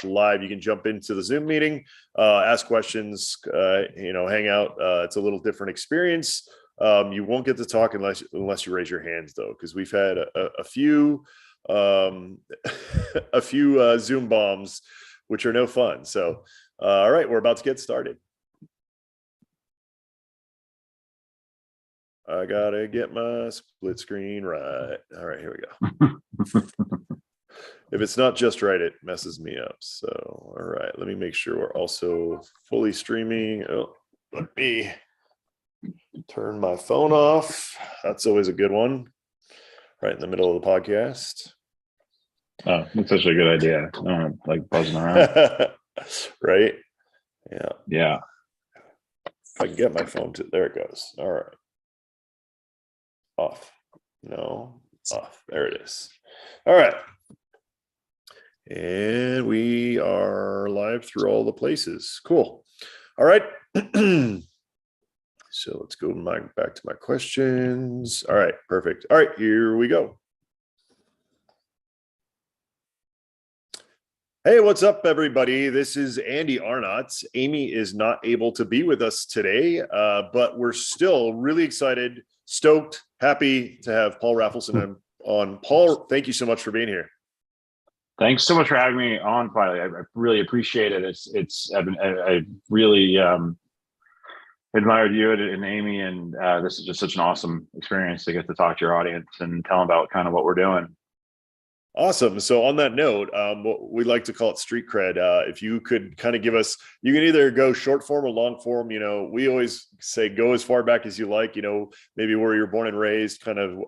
live. You can jump into the Zoom meeting, ask questions, hang out. It's a little different experience. You won't get to talk unless you raise your hands, though, because we've had a few Zoom bombs, which are no fun. So, all right, we're about to get started. I gotta get my split screen right. All right, here we go. If it's not just right, it messes me up. So, all right, let me make sure we're also fully streaming. Oh, let me turn my phone off. That's always a good one. Right in the middle of the podcast. Oh, that's such a good idea. Like buzzing around. Right? Yeah. Yeah. If I can get my phone to, there it goes. All right. Off. No, off. There it is. All right. And we are live through all the places. Cool. All right. So let's go back to my questions. All right, perfect. All right, here we go. Hey, what's up, everybody? This is Andy Arnott. Amy is not able to be with us today, but we're still really excited, stoked, happy to have Paul Rafelson on. Paul, thank you so much for being here. Thanks so much for having me on, finally. I really appreciate it. I really admired you and Amy, and this is just such an awesome experience to get to talk to your audience and tell them about kind of what we're doing. Awesome. So on that note, we like to call it street cred. If you could kind of give us, you can either go short form or long form. We always say go as far back as you like, maybe where you're born and raised, kind of,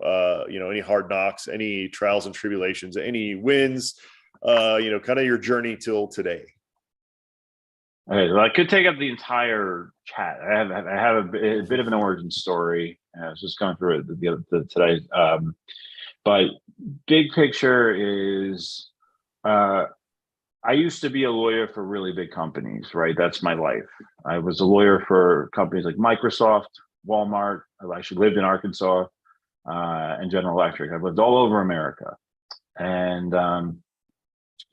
any hard knocks, any trials and tribulations, any wins, kind of your journey till today. Okay, well, I could take up the entire chat. I have a bit of an origin story. I was just going through it today. But big picture is, I used to be a lawyer for really big companies, right? That's my life. I was a lawyer for companies like Microsoft, Walmart. I actually lived in Arkansas, and General Electric. I've lived all over America. And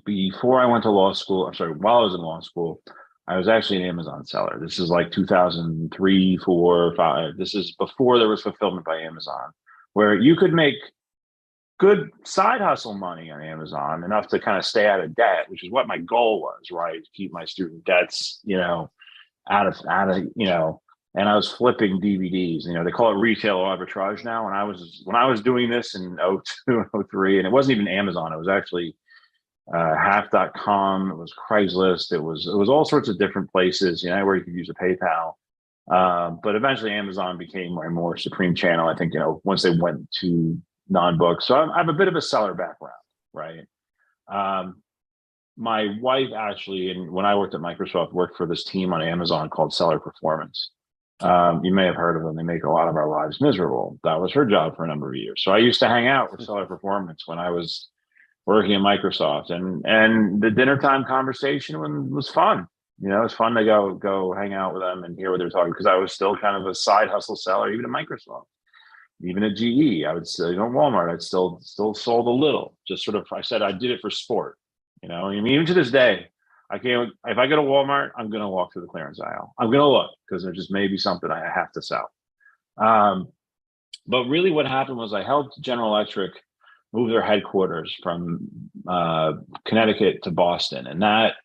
before I went to law school, while I was in law school, I was actually an Amazon seller. This is like 2003, 4, 5. This is before there was fulfillment by Amazon, where you could make good side hustle money on Amazon, enough to kind of stay out of debt, which is what my goal was, right? To keep my student debts, out of, and I was flipping DVDs. They call it retail arbitrage now. When I was doing this in 02 and 03, and it wasn't even Amazon, it was actually half.com, it was Craigslist, it was all sorts of different places, where you could use a PayPal. But eventually Amazon became my more supreme channel, I think, once they went to non-books. So I have a bit of a seller background, right? My wife actually, and when I worked at Microsoft, worked for this team on Amazon called Seller Performance. You may have heard of them. They make a lot of our lives miserable. That was her job for a number of years. So I used to hang out with Seller Performance when I was working at Microsoft, and the dinner time conversation was fun. It was fun to go hang out with them and hear what they're talking, because I was still kind of a side hustle seller, even at Microsoft. Even at GE, I would still, Walmart, I'd still sold a little. Just sort of, I said I did it for sport. Even to this day, if I go to Walmart, I'm going to walk through the clearance aisle. I'm going to look, because there just may be something I have to sell. But really what happened was I helped General Electric move their headquarters from Connecticut to Boston. And that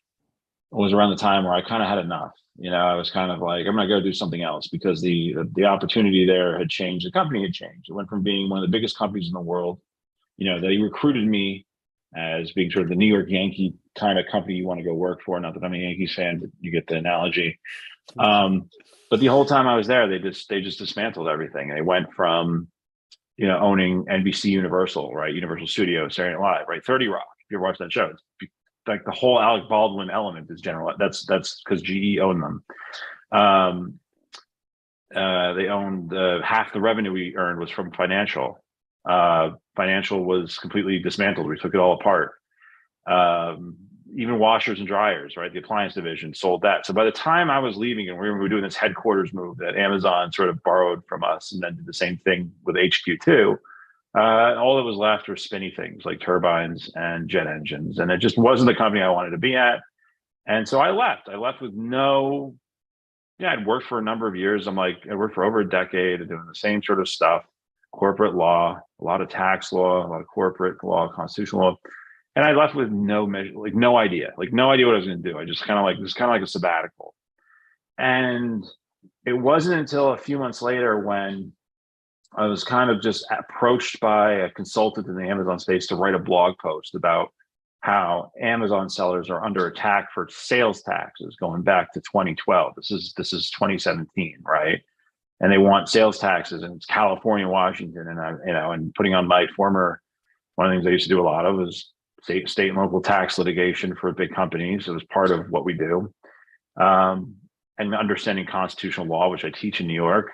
was around the time where I kind of had enough. I was kind of like, I'm going to go do something else, because the opportunity there had changed. The company had changed. It went from being one of the biggest companies in the world. They recruited me as being sort of the New York Yankee kind of company you want to go work for. Not that I'm a Yankees fan, but you get the analogy. But the whole time I was there, they just dismantled everything. And they went from, owning NBC Universal, right? Universal Studios, Saturday Night Live, right? 30 Rock. If you ever watched that show, it's like the whole Alec Baldwin element is general. That's because GE owned them. They owned half the revenue we earned was from financial. Financial was completely dismantled. We took it all apart. Even washers and dryers, right? The appliance division sold that. So by the time I was leaving, and we were doing this headquarters move that Amazon sort of borrowed from us and then did the same thing with HQ2, All that was left were spinny things like turbines and jet engines, and it just wasn't the company I wanted to be at. And so I left. I left with no. Yeah, I'd worked for a number of years. I worked for over a decade doing the same sort of stuff, corporate law, a lot of tax law, a lot of corporate law, constitutional law. And I left with no measure, like no idea what I was going to do. I just kind of like, it was kind of like a sabbatical. And it wasn't until a few months later when I was kind of just approached by a consultant in the Amazon space to write a blog post about how Amazon sellers are under attack for sales taxes going back to 2012. This is 2017, right? And they want sales taxes, and it's California, Washington, and and putting on my former, one of the things I used to do a lot of was state and local tax litigation for big companies. It was part of what we do, and understanding constitutional law, which I teach in New York.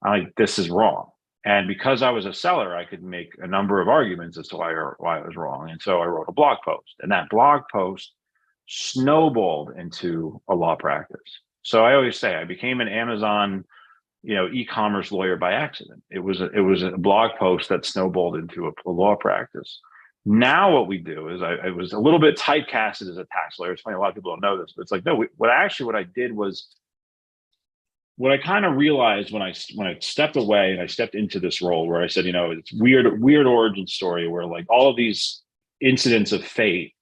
I'm like, this is wrong. And because I was a seller, I could make a number of arguments as to why I was wrong. And so I wrote a blog post, and that blog post snowballed into a law practice. So I always say I became an Amazon, e-commerce lawyer by accident. It was a blog post that snowballed into a law practice. Now what we do is I was a little bit typecasted as a tax lawyer. It's funny, a lot of people don't know this, but it's like, no, what I did was, what I kind of realized when I stepped away and I stepped into this role, where I said, it's weird origin story where like all of these incidents of fate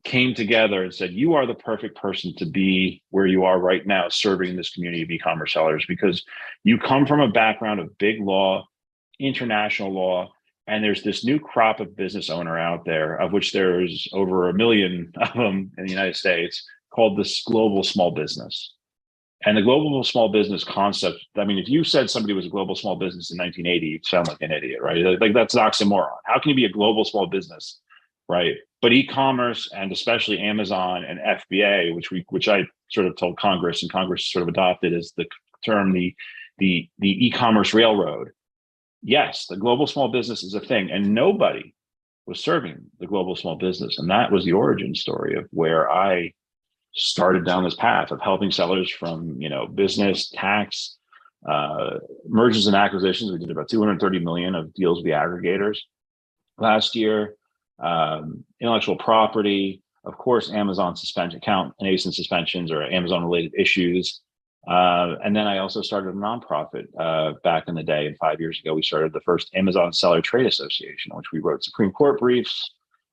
came together and said, you are the perfect person to be where you are right now, serving this community of e-commerce sellers, because you come from a background of big law, international law, and there's this new crop of business owner out there, of which there's over 1 million of them in the United States, called this global small business. And the global small business concept, I mean, if you said somebody was a global small business in 1980, you'd sound like an idiot, right? Like that's an oxymoron. How can you be a global small business, right? But e-commerce, and especially Amazon and FBA, which I sort of told Congress, and Congress sort of adopted as the term, the e-commerce railroad. Yes, the global small business is a thing, and nobody was serving the global small business. And that was the origin story of where I started down this path of helping sellers from, business, tax, mergers and acquisitions. We did about 230 million of deals with the aggregators last year. Intellectual property, of course, Amazon suspension, account and ASIN suspensions or Amazon related issues. And then I also started a nonprofit back in the day. And 5 years ago, we started the first Amazon Seller Trade Association, which we wrote Supreme Court briefs.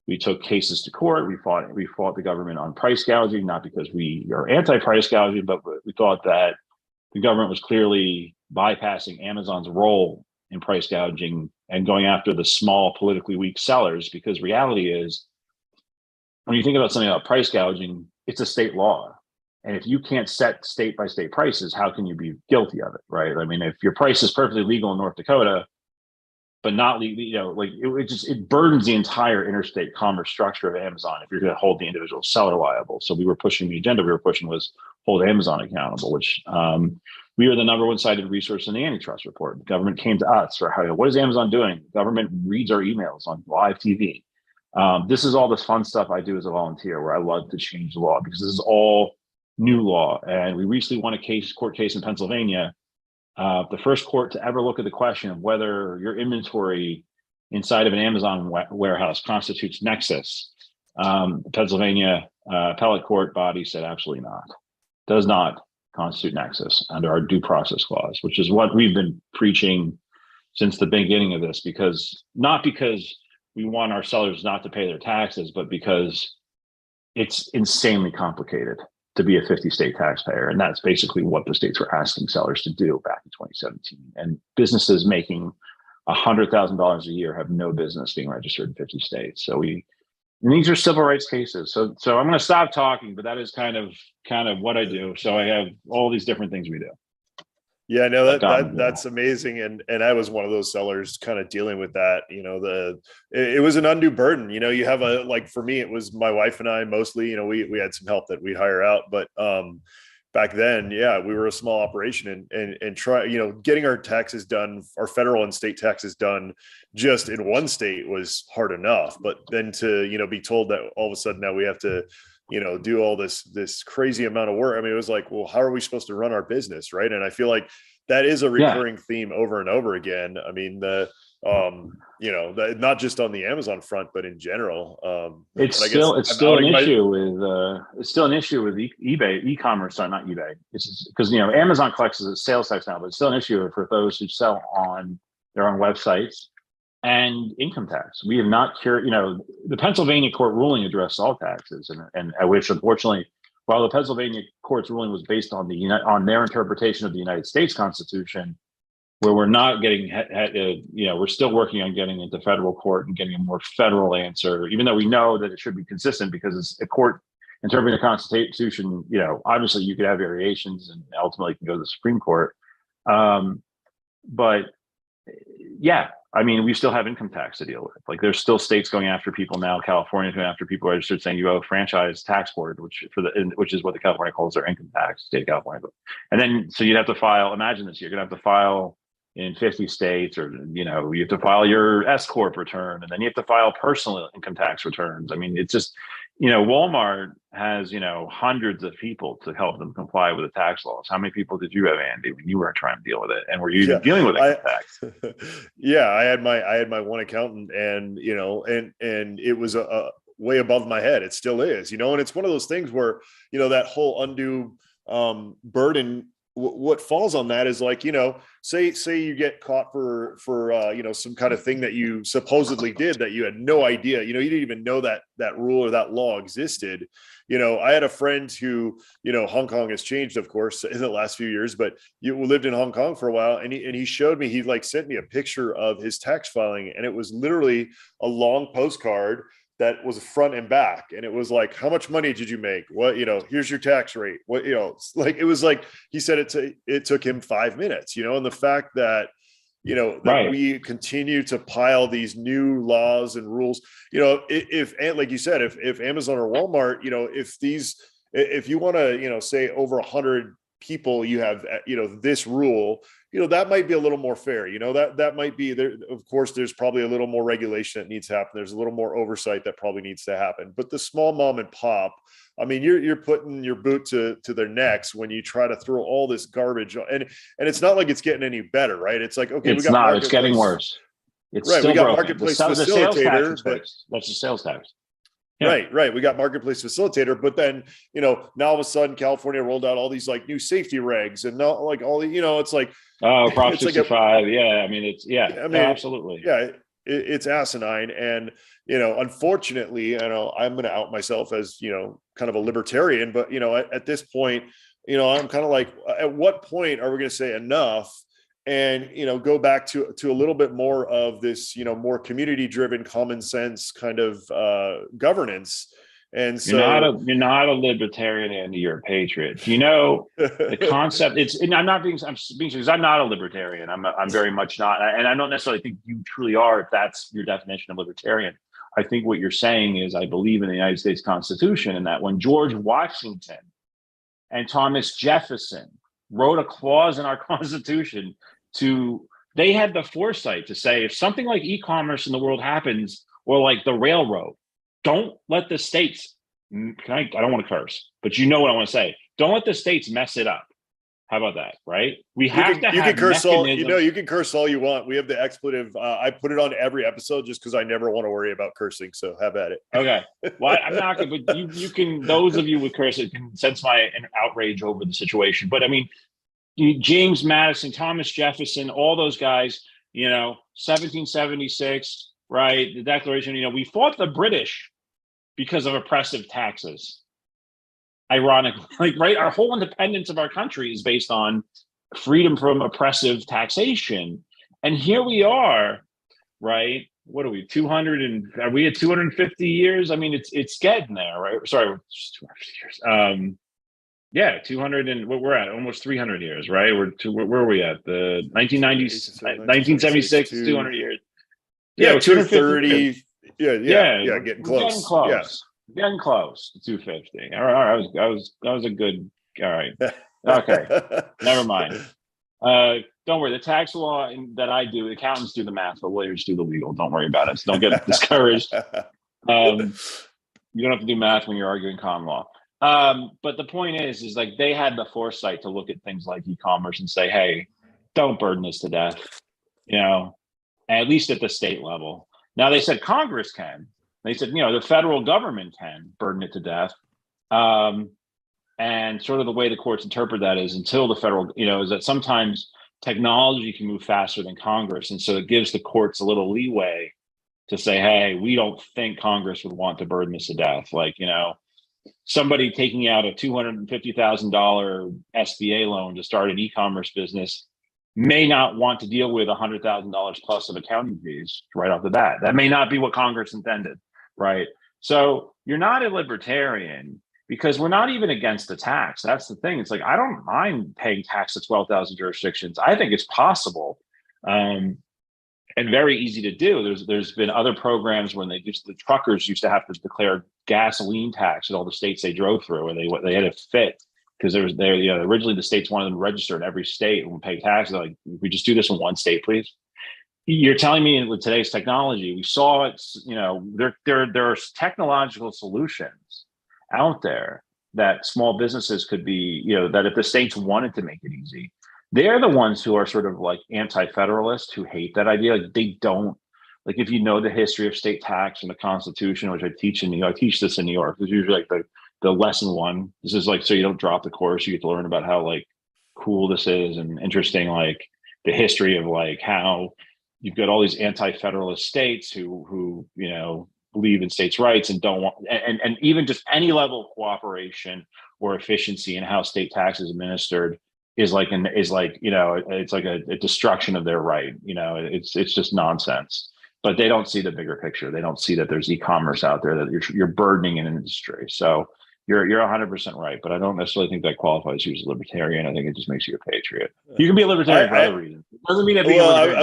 We took cases to court. We fought the government on price gouging, not because we are anti-price gouging, but we thought that the government was clearly bypassing Amazon's role in price gouging and going after the small, politically weak sellers. Because reality is, when you think about something about price gouging, it's a state law. And if you can't set state by state prices, how can you be guilty of it, right? I mean, if your price is perfectly legal in North Dakota, but not, it burdens the entire interstate commerce structure of Amazon if you're going to hold the individual seller liable. So the agenda we were pushing was hold Amazon accountable, which we are the number one cited resource in the antitrust report. The government came to us for what is Amazon doing? The government reads our emails on live TV. This is all this fun stuff I do as a volunteer, where I love to change the law, because this is all new law. And we recently won a court case in Pennsylvania, the first court to ever look at the question of whether your inventory inside of an Amazon warehouse constitutes nexus. The Pennsylvania appellate court body said absolutely not. Does not constitute nexus under our due process clause, which is what we've been preaching since the beginning of this, not because we want our sellers not to pay their taxes, but because it's insanely complicated to be a 50-state taxpayer. And that's basically what the states were asking sellers to do back in 2017. And businesses making $100,000 a year have no business being registered in 50 states. So and these are civil rights cases. So I'm going to stop talking, but that is kind of what I do. So I have all these different things we do. Yeah, no, that's amazing. And I was one of those sellers kind of dealing with that. It was an undue burden. You have for me, it was my wife and I mostly. We had some help that we hire out, but back then, yeah, we were a small operation, and try, getting our taxes done, our federal and state taxes done just in one state was hard enough. But then to, be told that all of a sudden now we have to, do all this crazy amount of work. I mean, it was like, well, how are we supposed to run our business? Right. And I feel like that is a recurring theme over and over again. I mean, not just on the Amazon front, but in general. It's but I guess still it's I'm still an outing my. issue with eBay e-commerce, sorry, not eBay. It's because Amazon collects as a sales tax now, but it's still an issue for those who sell on their own websites and income tax. We have not cured. The Pennsylvania court ruling addressed all taxes, and which unfortunately, while the Pennsylvania court's ruling was based on on their interpretation of the United States Constitution, where we're not getting, we're still working on getting into federal court and getting a more federal answer, even though we know that it should be consistent because it's a court interpreting the Constitution. Obviously you could have variations and ultimately can go to the Supreme Court. But yeah, I mean, we still have income tax to deal with. Like, there's still states going after people now. California's going after people registered, saying you owe a franchise tax board, which is what the California calls their income tax, state of California. And then so you'd have to file. Imagine this: you're going to have to file in 50 states, or you have to file your S corp return, and then you have to file personal income tax returns. I mean, it's just Walmart has hundreds of people to help them comply with the tax laws. How many people did you have, Andy, when you were trying to deal with it, and were you even dealing with income tax? Yeah, I had my one accountant, and and it was a way above my head. It still is, and it's one of those things where that whole undue burden. What falls on that is like, say you get caught for some kind of thing that you supposedly did that you had no idea, you didn't even know that rule or that law existed. I had a friend who, Hong Kong has changed, of course, in the last few years, but you lived in Hong Kong for a while. And he showed me, he sent me a picture of his tax filing, and it was literally a long postcard that was front and back. And it was like, how much money did you make? What, here's your tax rate. What, it was like, he said it took him 5 minutes, and the fact that, that right. We continue to pile these new laws and rules, if like you said, if Amazon or Walmart, if you want to, say over 100 people, you have, this rule, that might be a little more fair. That might be there. Of course, there's probably a little more regulation that needs to happen. There's a little more oversight that probably needs to happen. But the small mom and pop, I mean, you're putting your boot to their necks when you try to throw all this garbage. And it's not like it's getting any better, right? It's like, okay, it's getting worse. It's right. We got broken. Marketplace facilitator, but that's the sales tax. Yeah. Right. We got marketplace facilitator, but then, now all of a sudden California rolled out all these new safety regs, and now all the, it's like, oh, Prop 65. I mean, it's, absolutely. Yeah. It's asinine. And, unfortunately, I'm going to out myself as, kind of a libertarian, but, at this point, I'm kind of like, at what point are we going to say enough? And, go back to a little bit more of this, more community driven, common sense kind of governance. And so you're not a libertarian, Andy, you're a patriot. The concept I'm being serious. I'm not a libertarian. I'm very much not. And I don't necessarily think you truly are, if that's your definition of libertarian. I think what you're saying is, I believe in the United States Constitution, and that when George Washington and Thomas Jefferson wrote a clause in our Constitution they had the foresight to say, if something like e-commerce in the world happens, or like the railroad, don't let the states, I don't want to curse, but you know what I want to say. Don't let the states mess it up. How about that? Right? You can curse all, you can curse all you want. We have the expletive. I put it on every episode just because I never want to worry about cursing. So have at it. Okay. Well, I'm not going to, but you can, those of you with curse, it can sense my outrage over the situation. But I mean, James Madison, Thomas Jefferson, all those guys, 1776, right? The Declaration, we fought the British because of oppressive taxes. Ironically, right? Our whole independence of our country is based on freedom from oppressive taxation. And here we are, right? What are we, 200 are we at 250 years? I mean, it's getting there, right? Sorry, 200 years. 200 and what we're at, almost 300 years, right? Where are we at? The 1990s, 1976, 200 years. Yeah, 230. Yeah, getting close. Getting close to 250. All right, that was a good. All right, okay, never mind. Don't worry. The tax law that I do, accountants do the math, but lawyers do the legal. Don't worry about it. So don't get discouraged. You don't have to do math when you're arguing common law. But the point is like they had the foresight to look at things like e-commerce and say, hey, don't burden this to death. at least at the state level. Now they said Congress can. They said, the federal government can burden it to death. And sort of the way the courts interpret that is until the federal, is that sometimes technology can move faster than Congress. And so it gives the courts a little leeway to say, hey, we don't think Congress would want to burden this to death. Like, somebody taking out a $250,000 SBA loan to start an e-commerce business may not want to deal with $100,000 plus of accounting fees right off the bat. That may not be what Congress intended, right? So you're not a libertarian because we're not even against the tax. That's the thing. It's like, I don't mind paying tax to 12,000 jurisdictions. I think it's possible and very easy to do. There's been other programs when the truckers used to have to declare gasoline tax in all the states they drove through, and they had to fit because originally the states wanted them to register in every state and pay taxes. Like, we just do this in one state, please. You're telling me with today's technology, we saw it, there are technological solutions out there that small businesses could be, that if the states wanted to make it easy, they're the ones who are sort of like anti-federalist, who hate that idea. Like, they don't, like, if you know the history of state tax and the Constitution, which I teach in New York, I teach this in New York. It's usually like the lesson one. This is like, so you don't drop the course, you get to learn about how like cool this is and interesting, like the history of like how you've got all these anti-federalist states who believe in states' rights and don't want, and even just any level of cooperation or efficiency in how state tax is administered is like it's like a destruction of their right. It's just nonsense. But they don't see the bigger picture. They don't see that there's e-commerce out there that you're burdening an industry. So you're 100% right, but I don't necessarily think that qualifies you as a libertarian. I think it just makes you a patriot. You can be a libertarian for other reasons. It doesn't mean that being a libertarian.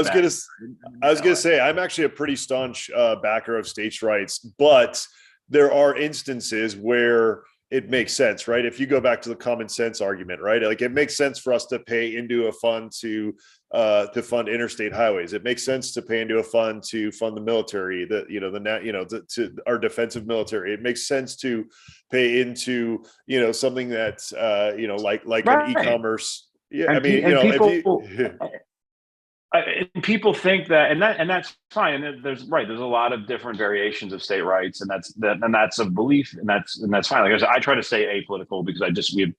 I was gonna say I'm actually a pretty staunch backer of states' rights, but there are instances where it makes sense, right? If you go back to the common sense argument, right? Like, it makes sense for us to pay into a fund to fund interstate highways. It makes sense to pay into a fund to fund the military, to our defensive military. It makes sense to pay into, something that's, like right. An e-commerce. Yeah. And people think that, and that's fine. And there's a lot of different variations of state rights, and that's a belief, and that's fine. Like I said, I try to stay apolitical because we have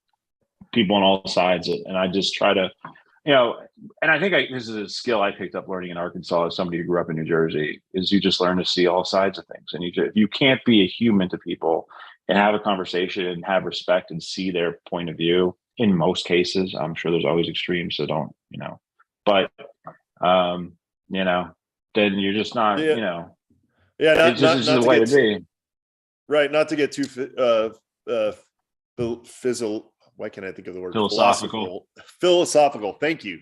people on all sides, and I just try to, and I think this is a skill I picked up learning in Arkansas as somebody who grew up in New Jersey, is you just learn to see all sides of things, and if you can't be a human to people and have a conversation and have respect and see their point of view. In most cases, I'm sure there's always extremes, so don't, but then you're just not, it's just the way to be. Right. Not to get too why can't I think of the word? Philosophical. Thank you.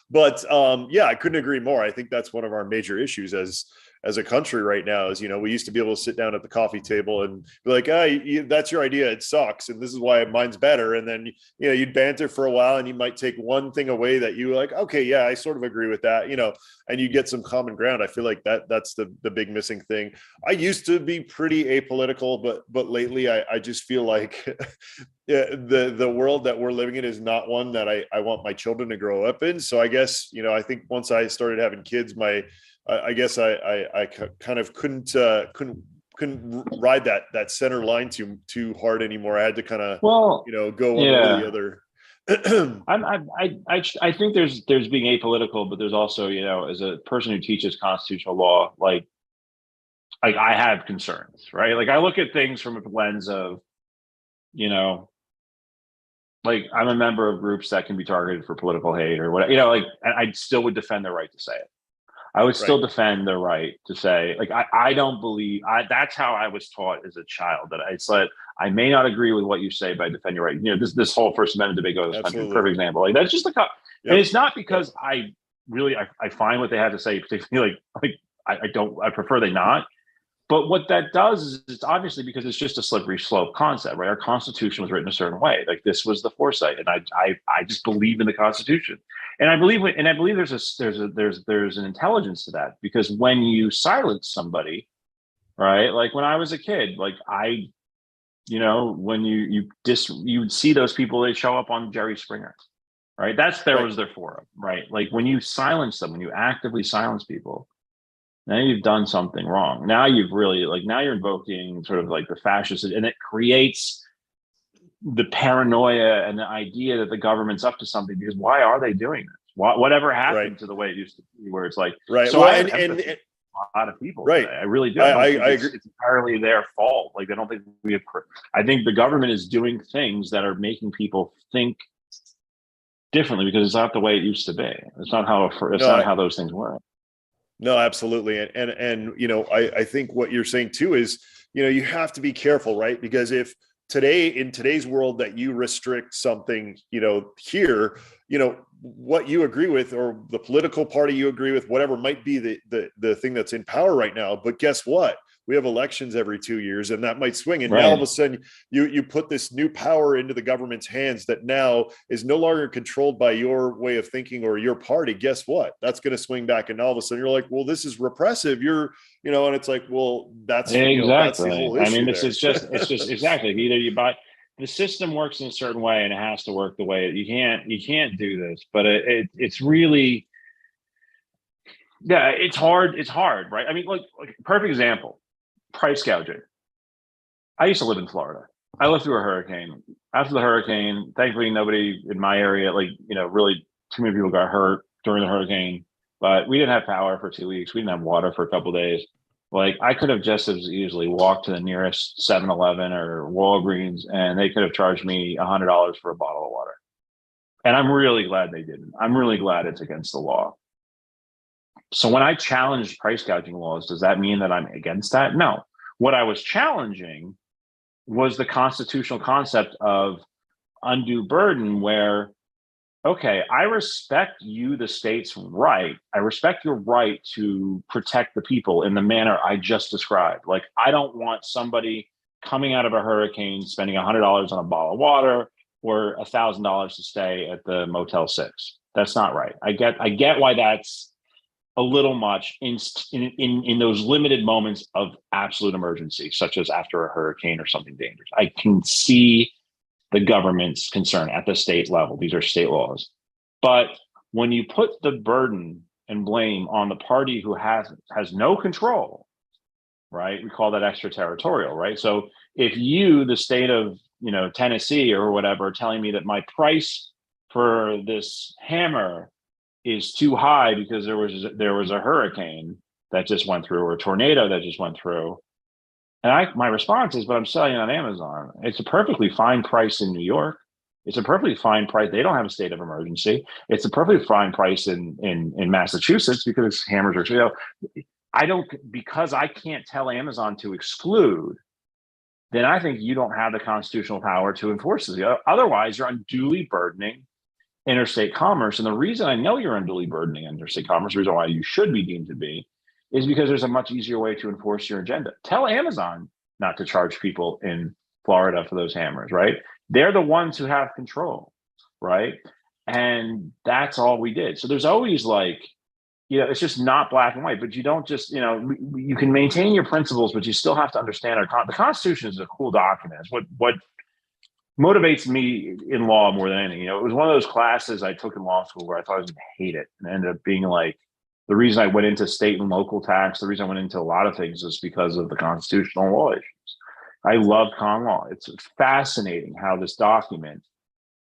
But I couldn't agree more. I think that's one of our major issues as a country right now is, we used to be able to sit down at the coffee table and be like, that's your idea. It sucks. And this is why mine's better. And then, you'd banter for a while and you might take one thing away that you like, okay, yeah, I sort of agree with that, and you get some common ground. I feel like that's the big missing thing. I used to be pretty apolitical, but lately I just feel like the world that we're living in is not one that I want my children to grow up in. So I guess, I think once I started having kids, I guess I kind of couldn't ride that center line too hard anymore. I had to kind of, go one way or the other. I think there's being apolitical, but there's also, as a person who teaches constitutional law, like I have concerns, right? Like, I look at things from a lens of, like, I'm a member of groups that can be targeted for political hate or whatever, I still would defend the right to say it. I would still defend the right to say, like, I don't believe that's how I was taught as a child, that it's like, I may not agree with what you say, but I defend your right. This whole First Amendment debate goes, perfect example. Like, that's just and it's not because I find what they have to say particularly I prefer they not. But what that does is it's obviously because it's just a slippery slope concept, right? Our Constitution was written a certain way. Like, this was the foresight, and I just believe in the Constitution, and I believe there's an intelligence to that, because when you silence somebody, right? Like, when I was a kid, like when you'd see those people, they show up on Jerry Springer, right? There Right. was their forum, right? Like when you silence them, when you actively silence people, now you've done something wrong. Now you've really like now you're invoking sort of like the fascist, and it creates the paranoia and the idea that the government's up to something, because why are they doing this? Whatever Right. happened to the way it used to be, where it's like, Right. so Well, I have and empathy for a lot of people right. today. I really do. I don't think I agree. it's entirely their fault. Like I don't think we have. I think the government is doing things that are making people think differently because it's not the way it used to be. It's not how it's No, not how those things work. no, absolutely. And you know, I think what you're saying too is, you know, you have to be careful, right? Because if today in today's world that you restrict something, you know, here, you know, what you agree with or the political party you agree with, whatever might be the thing that's in power right now. But guess what? We have elections every 2 years and that might swing. And now all of Right. a sudden you put this new power into the government's hands that now is no longer controlled by your way of thinking or your party. Guess what? That's going to swing back. And all of a sudden you're like, well, this is repressive. You're, you know, and it's like, well, that's, you know, that's the Exactly. whole I mean, issue this there. is just it's just exactly either you buy the system works in a certain way and it has to work the way you can't do this, but it's really yeah, it's hard, right? I mean, like perfect example, price gouging. I used to live in Florida. I lived through a hurricane. After the hurricane, thankfully nobody in my area, like, you know, really too many people got hurt during the hurricane, but we didn't have power for 2 weeks. We didn't have water for a couple of days. Like I could have just as easily walked to the nearest 7-Eleven or Walgreens and they could have charged me $100 for a bottle of water. And I'm really glad they didn't. I'm really glad it's against the law. So when I challenged price gouging laws, does that mean that I'm against that? No. What I was challenging was the constitutional concept of undue burden, where, okay, I respect you, the state's right. I respect your right to protect the people in the manner I just described. Like, I don't want somebody coming out of a hurricane spending $100 on a bottle of water or $1,000 to stay at the Motel 6. That's not right. I get why that's a little much in those limited moments of absolute emergency, such as after a hurricane or something dangerous. I can see the government's concern at the state level. These are state laws. But when you put the burden and blame on the party who has no control, right? We call that extraterritorial, right? So if you, the state of, you know, Tennessee or whatever, are telling me that my price for this hammer is too high because there was a hurricane that just went through or a tornado that just went through, and my response is, but I'm selling it on Amazon. It's a perfectly fine price in New York. It's a perfectly fine price. They don't have a state of emergency. It's a perfectly fine price in Massachusetts because hammers are, you know, I don't, because I can't tell Amazon to exclude, then I think you don't have the constitutional power to enforce this. Otherwise, you're unduly burdening interstate commerce. And the reason I know you're unduly burdening interstate commerce, the reason why you should be deemed to be, is because there's a much easier way to enforce your agenda. Tell Amazon not to charge people in Florida for those hammers, right? They're the ones who have control, right? And that's all we did. So there's always like, you know, it's just not black and white, but you don't just, you know, you can maintain your principles, but you still have to understand the Constitution is a cool document. It's what motivates me in law more than anything. You know, it was one of those classes I took in law school where I thought I was going to hate it, and it ended up being like the reason I went into state and local tax, the reason I went into a lot of things is because of the constitutional law issues. I love con law. It's fascinating how this document,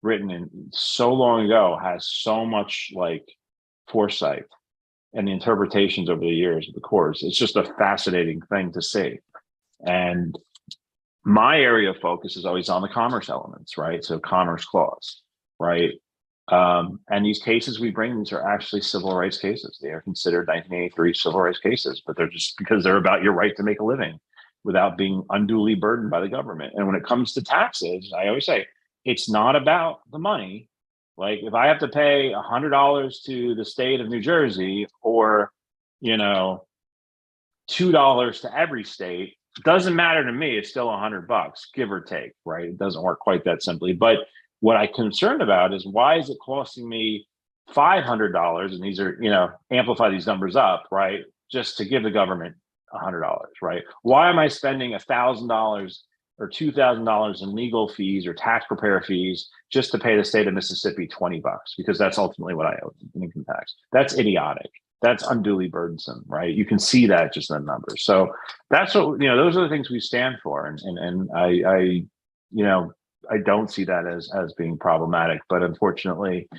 written in so long ago, has so much like foresight and the interpretations over the years of the courts. It's just a fascinating thing to see. And my area of focus is always on the commerce elements, right? So commerce clause, right? And these cases we bring, these are actually civil rights cases. They are considered 1983 civil rights cases, but they're just because they're about your right to make a living without being unduly burdened by the government. And when it comes to taxes, I always say, it's not about the money. Like if I have to pay $100 to the state of New Jersey or, you know, $2 to every state, doesn't matter to me. It's still $100, give or take, right? It doesn't work quite that simply. But what I'm concerned about is why is it costing me $500? And these are, you know, amplify these numbers up, right? Just to give the government $100, right? Why am I spending $1,000 or $2,000 in legal fees or tax preparer fees just to pay the state of Mississippi $20 because that's ultimately what I owe in income tax. That's idiotic. That's unduly burdensome, right? You can see that just in the numbers. So that's what, those are the things we stand for. And I don't see that as being problematic, but unfortunately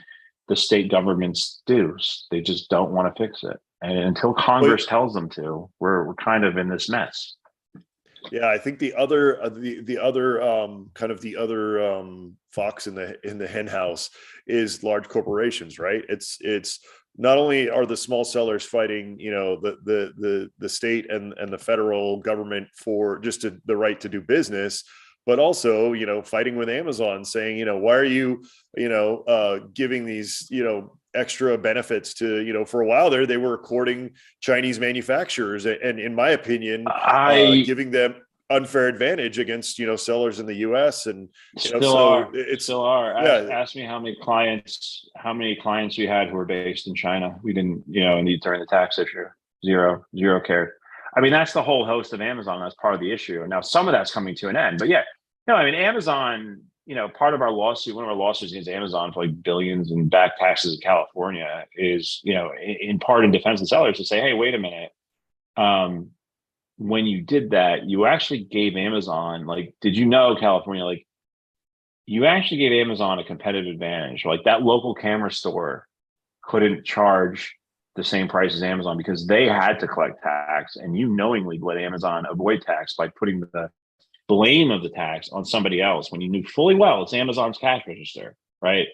the state governments do. They just don't want to fix it. And until Congress tells them to, we're kind of in this mess. Yeah, I think the other kind of the other fox in the hen house is large corporations, right? It's not only are the small sellers fighting, the state and the federal government for just the right to do business, but also, fighting with Amazon saying, why are you, giving these, extra benefits to, for a while there, they were courting Chinese manufacturers. And in my opinion, giving them unfair advantage against, sellers in the US and still are. Ask me how many clients we had who were based in China. We didn't, need during the tax issue. Zero cared. I mean, that's the whole host of Amazon. That's part of the issue. And now some of that's coming to an end. But yeah, Amazon, part of our lawsuit, one of our lawsuits against Amazon for like billions in back taxes in California is, in part in defense of sellers to say, hey, wait a minute. When you did that, you actually gave Amazon, did you know, California, you actually gave Amazon a competitive advantage. Like that local camera store couldn't charge the same price as Amazon because they had to collect tax, and you knowingly let Amazon avoid tax by putting the blame of the tax on somebody else when you knew fully well it's Amazon's cash register, right?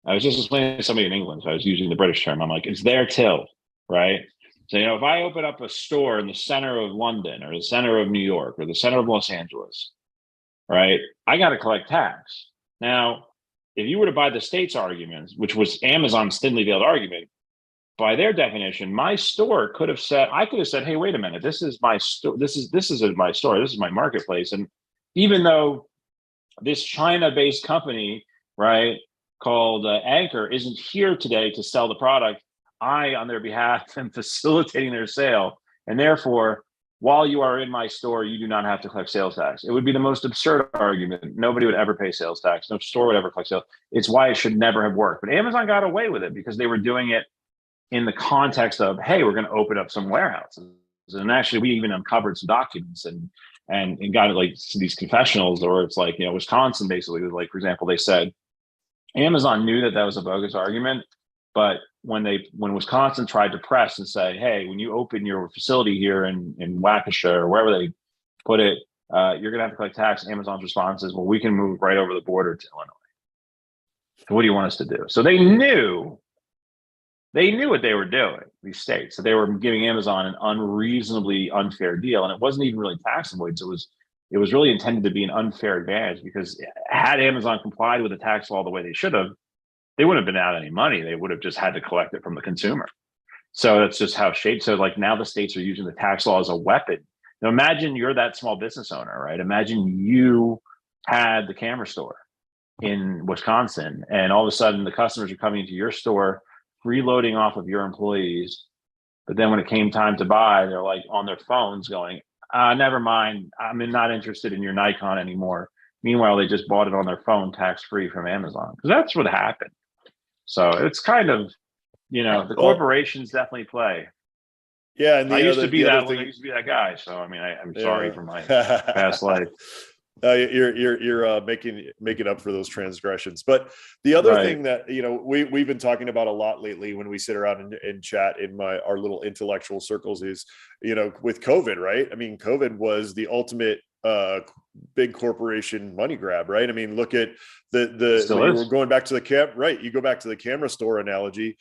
I was just explaining to somebody in England, so I was using the British term. I'm like, it's their till, right? So, if I open up a store in the center of London or the center of New York or the center of Los Angeles, right, I got to collect tax. Now, if you were to buy the state's arguments, which was Amazon's thinly veiled argument, by their definition, my store could have said, hey, wait a minute, this is my store. This is my store. This is my marketplace. And even though this China-based company, right, called Anchor isn't here today to sell the product, I, on their behalf, am facilitating their sale. And therefore, while you are in my store, you do not have to collect sales tax. It would be the most absurd argument. Nobody would ever pay sales tax. No store would ever collect sales. It's why it should never have worked. But Amazon got away with it because they were doing it in the context of, hey, we're going to open up some warehouses. And actually, we even uncovered some documents and got to these confessionals, or it's Wisconsin basically was for example, they said Amazon knew that was a bogus argument, but when Wisconsin tried to press and say, hey, when you open your facility here in Waukesha or wherever they put it, you're going to have to collect tax. Amazon's response is, well, we can move right over the border to Illinois. So what do you want us to do? So they knew what they were doing, these states. So they were giving Amazon an unreasonably unfair deal. And it wasn't even really tax avoidance. It was really intended to be an unfair advantage because had Amazon complied with the tax law the way they should have, they wouldn't have been out any money. They would have just had to collect it from the consumer. So that's just how shaped. So now the states are using the tax law as a weapon. Now imagine you're that small business owner, right? Imagine you had the camera store in Wisconsin, and all of a sudden the customers are coming into your store, freeloading off of your employees. But then when it came time to buy, they're on their phones going, never mind, I'm not interested in your Nikon anymore. Meanwhile, they just bought it on their phone tax-free from Amazon, because that's what happened. So it's kind of, the corporations definitely play. Yeah, and I used to be that guy. So I'm sorry for my past life. You're making up for those transgressions. But the other thing that we've been talking about a lot lately when we sit around and chat in our little intellectual circles is with COVID, right? I mean, COVID was the ultimate big corporation money grab, right? I mean, look at we're going back to the you go back to the camera store analogy.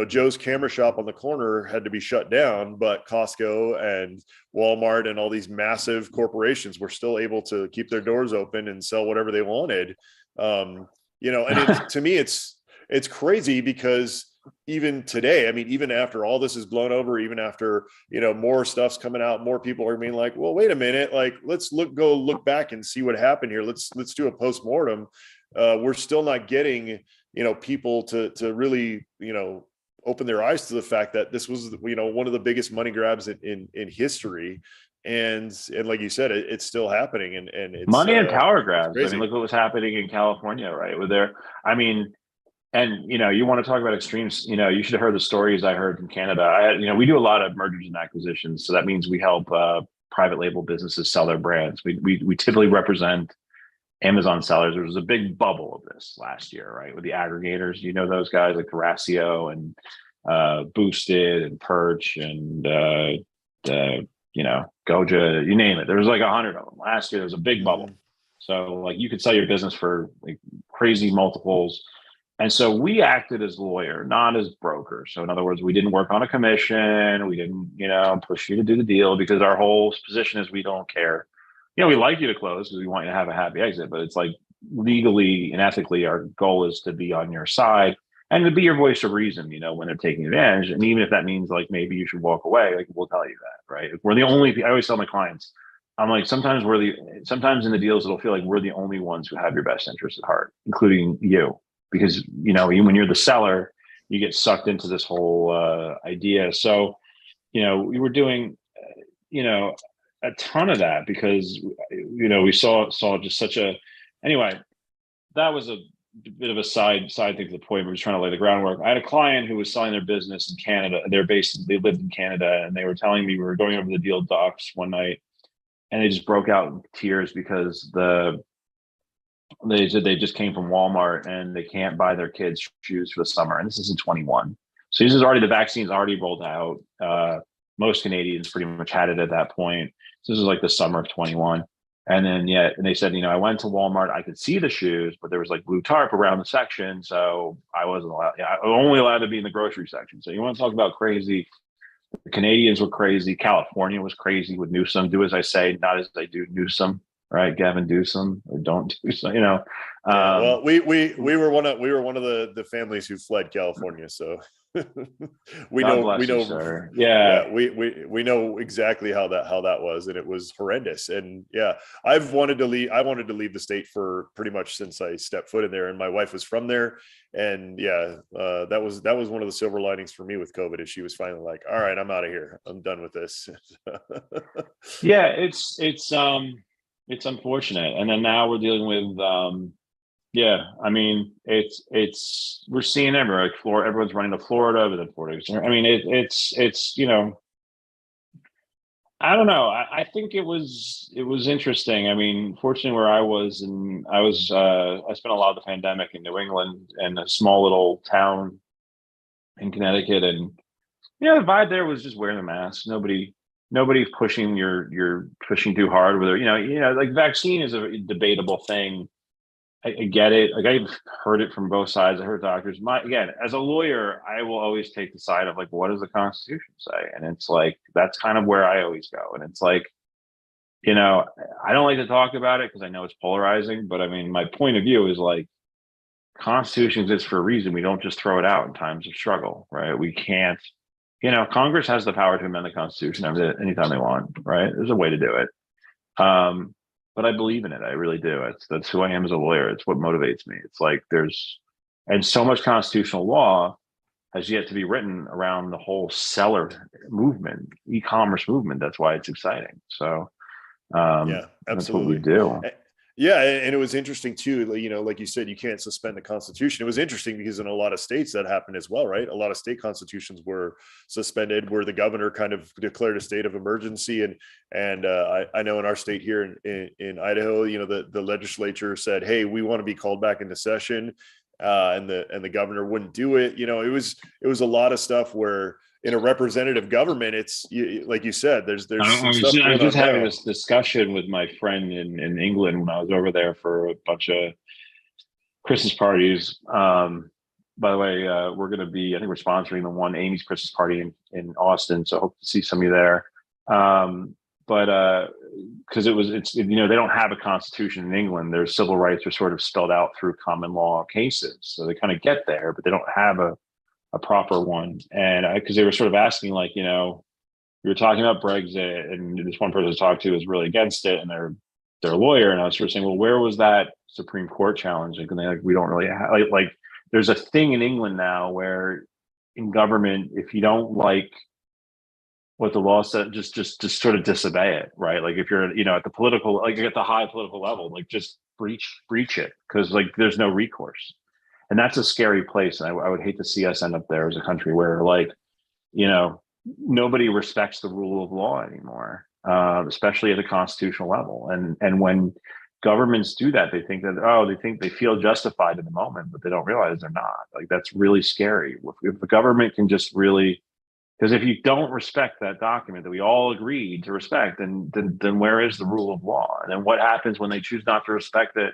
Joe's camera shop on the corner had to be shut down, but Costco and Walmart and all these massive corporations were still able to keep their doors open and sell whatever they wanted. And to me, it's crazy because even today, I mean, even after all this is blown over, even after, more stuff's coming out, more people are being like, well, wait a minute, let's look back and see what happened here. Let's do a postmortem. We're still not getting, people to really, open their eyes to the fact that this was, one of the biggest money grabs in history. and like you said, it's still happening, and Money and power it's grabs. I mean, crazy. look what was happening in California, right? Where there, I mean, and you want to talk about extremes. You should have heard the stories I heard from Canada. We do a lot of mergers and acquisitions, so that means we help private label businesses sell their brands. We typically represent Amazon sellers. There was a big bubble of this last year, right? With the aggregators, those guys like Thrasio and Boosted and Perch and Goja, you name it. There was like 100 of them last year. There was a big bubble, Hmm. so like you could sell your business for like crazy multiples. And so we acted as lawyer, not as broker. So in other words, we didn't work on a commission. We didn't, push you to do the deal because our whole position is we don't care. We like you to close because we want you to have a happy exit, but it's like legally and ethically, our goal is to be on your side and to be your voice of reason, when they're taking advantage. And even if that means like maybe you should walk away, like we'll tell you that, right? If we're the only, I always tell my clients, I'm like, sometimes in the deals, it'll feel like we're the only ones who have your best interest at heart, including you, because, when you're the seller, you get sucked into this whole idea. So, we were doing, a ton of that because, we saw just such a, anyway, that was a bit of a side thing to the point. We were trying to lay the groundwork. I had a client who was selling their business in Canada. They lived in Canada, and they were telling me we were going over the deal docs one night, and they just broke out in tears because they said they just came from Walmart and they can't buy their kids shoes for the summer. And this is in 21. So this is already, the vaccine's already rolled out. Most Canadians pretty much had it at that point. So this is like the summer of 21. And then, and they said, I went to Walmart, I could see the shoes, but there was like blue tarp around the section. So I wasn't allowed, I was only allowed to be in the grocery section. So you want to talk about crazy? The Canadians were crazy. California was crazy with Newsom. Do as I say, not as I do. Newsom, right? Gavin Newsom, or don't do so. Yeah, Um, well, we were one of the families who fled California, so we God know we bless you, know sir. yeah, Yeah, we know exactly how that was, and it was horrendous. And yeah, I wanted to leave the state for pretty much since I stepped foot in there, and my wife was from there. And yeah, that was one of the silver linings for me with COVID, is she was finally like, all right, I'm out of here, I'm done with this. yeah. It's unfortunate, and then now we're dealing with yeah. I mean, it's we're seeing everywhere. Like Florida, everyone's running to Florida, but then Florida. I mean, it's I don't know. I think it was interesting. I mean, fortunately, where I was, and I spent a lot of the pandemic in New England and a small little town in Connecticut, and the vibe there was just wearing the mask. Nobody's pushing you're pushing too hard. Whether like vaccine is a debatable thing. I get it. Like I've heard it from both sides. I heard doctors. Again, as a lawyer, I will always take the side of like, what does the Constitution say? And it's like that's kind of where I always go. And it's like, I don't like to talk about it because I know it's polarizing. But I mean, my point of view is like, Constitution exists for a reason. We don't just throw it out in times of struggle, right? We can't. Congress has the power to amend the Constitution anytime they want, right? There's a way to do it. But I believe in it. I really do. That's who I am as a lawyer. It's what motivates me. It's like and so much constitutional law has yet to be written around the whole seller movement, e-commerce movement. That's why it's exciting. So Yeah, that's what we absolutely. do. Yeah, and it was interesting too. Like you said, you can't suspend the Constitution. It was interesting because in a lot of states that happened as well, right? A lot of state constitutions were suspended, where the governor kind of declared a state of emergency. And I know in our state here in Idaho, the legislature said, "Hey, we want to be called back into session," and the governor wouldn't do it. It was a lot of stuff where in a representative government, like you said, there's I some was, stuff I was going just on having now. this discussion with my friend in England when I was over there for a bunch of Christmas parties. By the way, we're going to be, I think we're sponsoring the one Amy's Christmas party in Austin. So I hope to see some of you there. But because they don't have a constitution in England. Their civil rights are sort of spelled out through common law cases. So they kind of get there, but they don't have a proper one. And because they were sort of asking, like, we were talking about Brexit, and this one person I talked to is really against it, and they're a lawyer, and I was sort of saying, well, where was that Supreme Court challenge? And they like, we don't really have like there's a thing in England now where in government, if you don't like what the law said, just sort of disobey it, right? Like if you're, at the political, like at the high political level, like just breach it, because like there's no recourse, and that's a scary place. And I would hate to see us end up there as a country where like, you know, nobody respects the rule of law anymore, especially at the constitutional level. And when governments do that, they think that, they feel justified in the moment, but they don't realize they're not. Like that's really scary. If the government can just really, because if you don't respect that document that we all agreed to respect, then where is the rule of law? And then what happens when they choose not to respect it?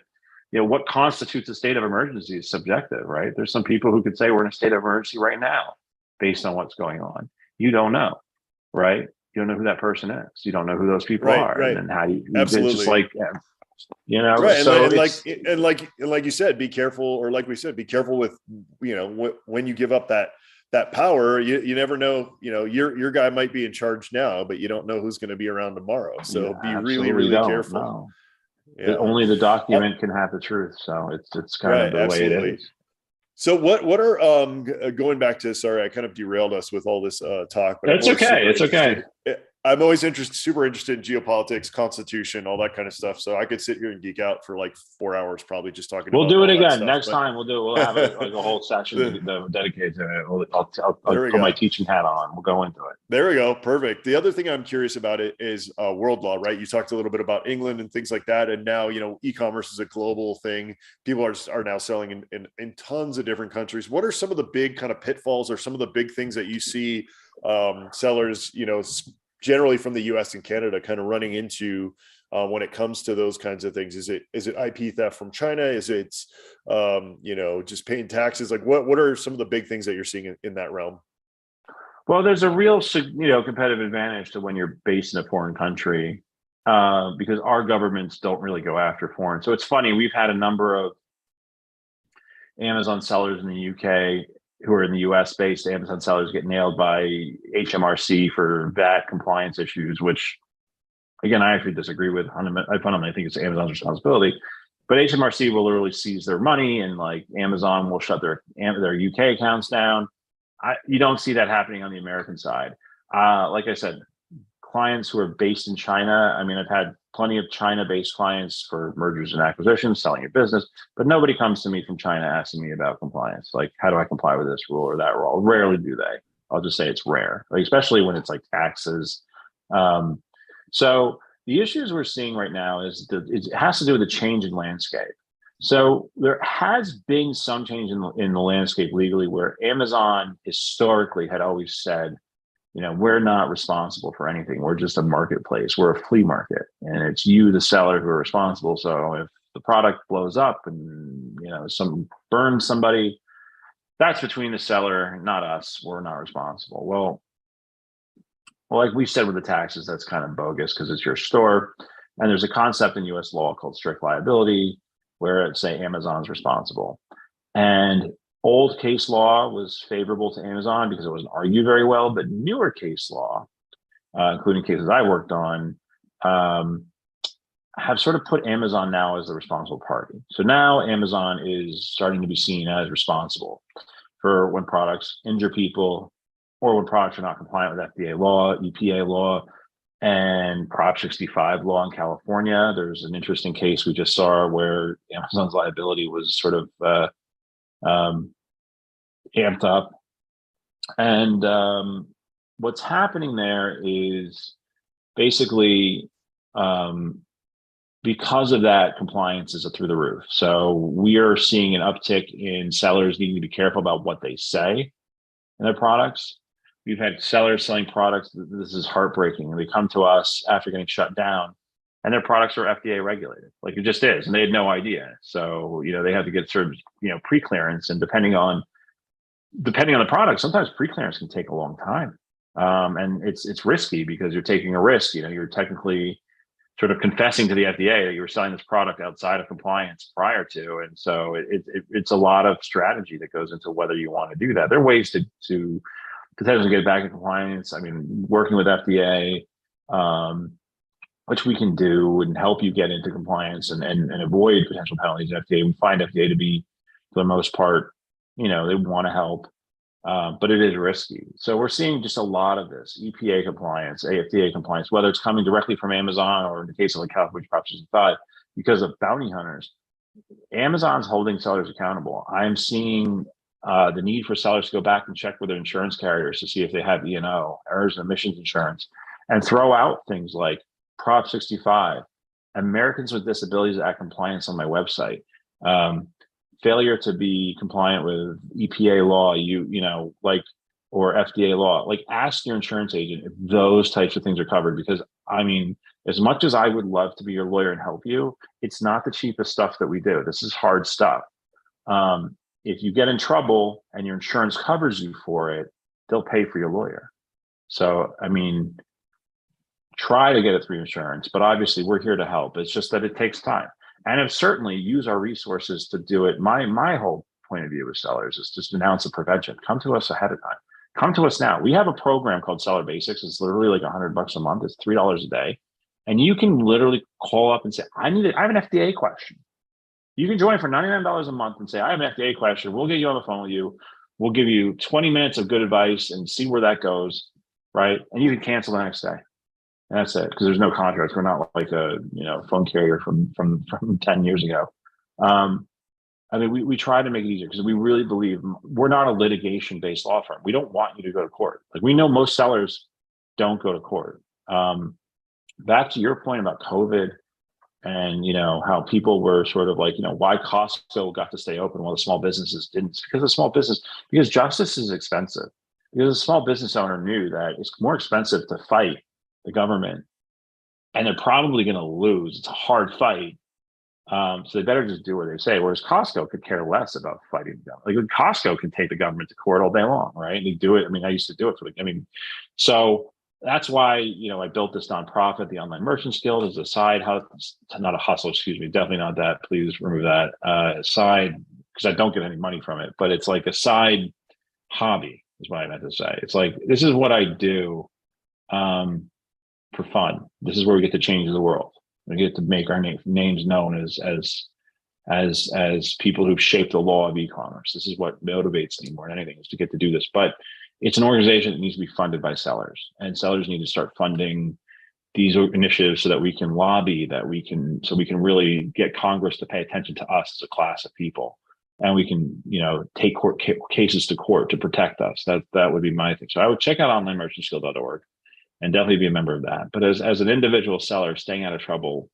What constitutes a state of emergency is subjective, right? There's some people who could say we're in a state of emergency right now based on what's going on. You don't know, right? You don't know who that person is. You don't know who those people Right, are. And right. then how do you, it's just Absolutely. like, Right. so And like you said, be careful, or like we said, be careful with, when you give up that power, you never know, your guy might be in charge now, but you don't know who's going to be around tomorrow. So you be really, absolutely really don't careful. know. Yeah. Only the Uh, document can have the truth. So it's kind of right. the way it Absolutely. is. So what are going back to, sorry, I kind of derailed us with all this talk, but I'm It's always okay. super It's okay. interested. I'm always super interested in geopolitics, constitution, all that kind of stuff. So I could sit here and geek out for like 4 hours, probably just talking We'll about do it all that again stuff. next But time. We'll do it. We'll have like a whole session dedicated to it. I'll there we put my go. teaching hat on. We'll go into it. There we go. Perfect. The other thing I'm curious about it is world law, right? You talked a little bit about England and things like that. And now, e-commerce is a global thing. People are now selling in tons of different countries. What are some of the big kind of pitfalls or some of the big things that you see sellers, generally from the US and Canada kind of running into when it comes to those kinds of things? Is it IP theft from China? Is it, just paying taxes? Like what are some of the big things that you're seeing in that realm? Well, there's a real, competitive advantage to when you're based in a foreign country, because our governments don't really go after foreign. So it's funny. We've had a number of Amazon sellers in the UK who are in the US based Amazon sellers get nailed by HMRC for VAT compliance issues, which again, I actually disagree with. I fundamentally think it's Amazon's responsibility, but HMRC will literally seize their money, and like Amazon will shut their UK accounts down. You don't see that happening on the American side. Like I said, clients who are based in China. I mean, I've had plenty of China-based clients for mergers and acquisitions, selling your business, but nobody comes to me from China asking me about compliance. Like, how do I comply with this rule or that rule? Rarely do they. I'll just say it's rare, like, especially when it's like taxes. So the issues we're seeing right now is it has to do with the change in landscape. So there has been some change in the landscape legally, where Amazon historically had always said, we're not responsible for anything. We're just a marketplace. We're a flea market, and it's you, the seller, who are responsible. So if the product blows up and some burns somebody, that's between the seller, not us. We're not responsible. Well, like we said with the taxes, that's kind of bogus because it's your store. And there's a concept in US law called strict liability, where it say Amazon's responsible. And old case law was favorable to Amazon because it wasn't argued very well, but newer case law, including cases I worked on, have sort of put Amazon now as the responsible party. So now Amazon is starting to be seen as responsible for when products injure people, or when products are not compliant with FDA law, EPA law, and Prop 65 law in California. There's an interesting case we just saw where Amazon's liability was sort of amped up. And what's happening there is basically, because of that, compliance is through the roof. So we are seeing an uptick in sellers needing to be careful about what they say in their products. We've had sellers selling products. This is heartbreaking. And they come to us after getting shut down, and their products are FDA regulated. Like, it just is. And they had no idea. So, they have to get sort of, pre-clearance, and depending on the product, sometimes pre-clearance can take a long time. And it's risky because you're taking a risk. You're technically sort of confessing to the FDA that you were selling this product outside of compliance prior to. And so it's a lot of strategy that goes into whether you want to do that. There are ways to potentially get back in compliance. I mean, working with FDA, which we can do and help you get into compliance and avoid potential penalties at FDA. We find FDA to be, for the most part, they want to help. but it is risky. So we're seeing just a lot of this EPA compliance, AFDA compliance, whether it's coming directly from Amazon or in the case of like California Proposition 5, because of bounty hunters. Amazon's holding sellers accountable. I'm seeing the need for sellers to go back and check with their insurance carriers to see if they have E&O, errors and emissions insurance, and throw out things like Prop 65, Americans with Disabilities Act compliance on my website, failure to be compliant with EPA law, or FDA law. Like, ask your insurance agent if those types of things are covered, because I mean, as much as I would love to be your lawyer and help you, it's not the cheapest stuff that we do. This is hard stuff. If you get in trouble and your insurance covers you for it, they'll pay for your lawyer. So, I mean, try to get it through insurance, but obviously we're here to help. It's just that it takes time. And have certainly use our resources to do it. My whole point of view with sellers is just an ounce of prevention. Come to us ahead of time. Come to us now. We have a program called Seller Basics. It's literally like $100 a month. It's $3 a day. And you can literally call up and say, I have an FDA question. You can join for $99 a month and say, I have an FDA question. We'll get you on the phone with you. We'll give you 20 minutes of good advice and see where that goes, right? And you can cancel the next day. And that's it, because there's no contracts. We're not like a phone carrier from 10 years ago. I mean, we try to make it easier because we really believe we're not a litigation-based law firm. We don't want you to go to court. Like, we know most sellers don't go to court. Back to your point about COVID and, how people were sort of like, why Costco got to stay open while the small businesses didn't. It's because of small business, because justice is expensive. Because a small business owner knew that it's more expensive to fight the government, and they're probably going to lose. It's a hard fight. So they better just do what they say. Whereas Costco could care less about fighting them. Like, Costco can take the government to court all day long, right? They do it. I mean, I used to do it so that's why, I built this nonprofit, the Online Merchants Guild, as a side not a hustle, excuse me, definitely not that. Please remove that side, because I don't get any money from it, but it's like a side hobby is what I meant to say. It's like, this is what I do for fun. This is where we get to change the world. We get to make our names known as people who've shaped the law of e-commerce. This is what motivates me more than anything, is to get to do this. But it's an organization that needs to be funded by sellers, and sellers need to start funding these initiatives so that we can lobby, so we can really get Congress to pay attention to us as a class of people, and we can, take court cases to court to protect us. That would be my thing. So I would check out onlinemerchantsguild.org and definitely be a member of that. But as an individual seller, staying out of trouble,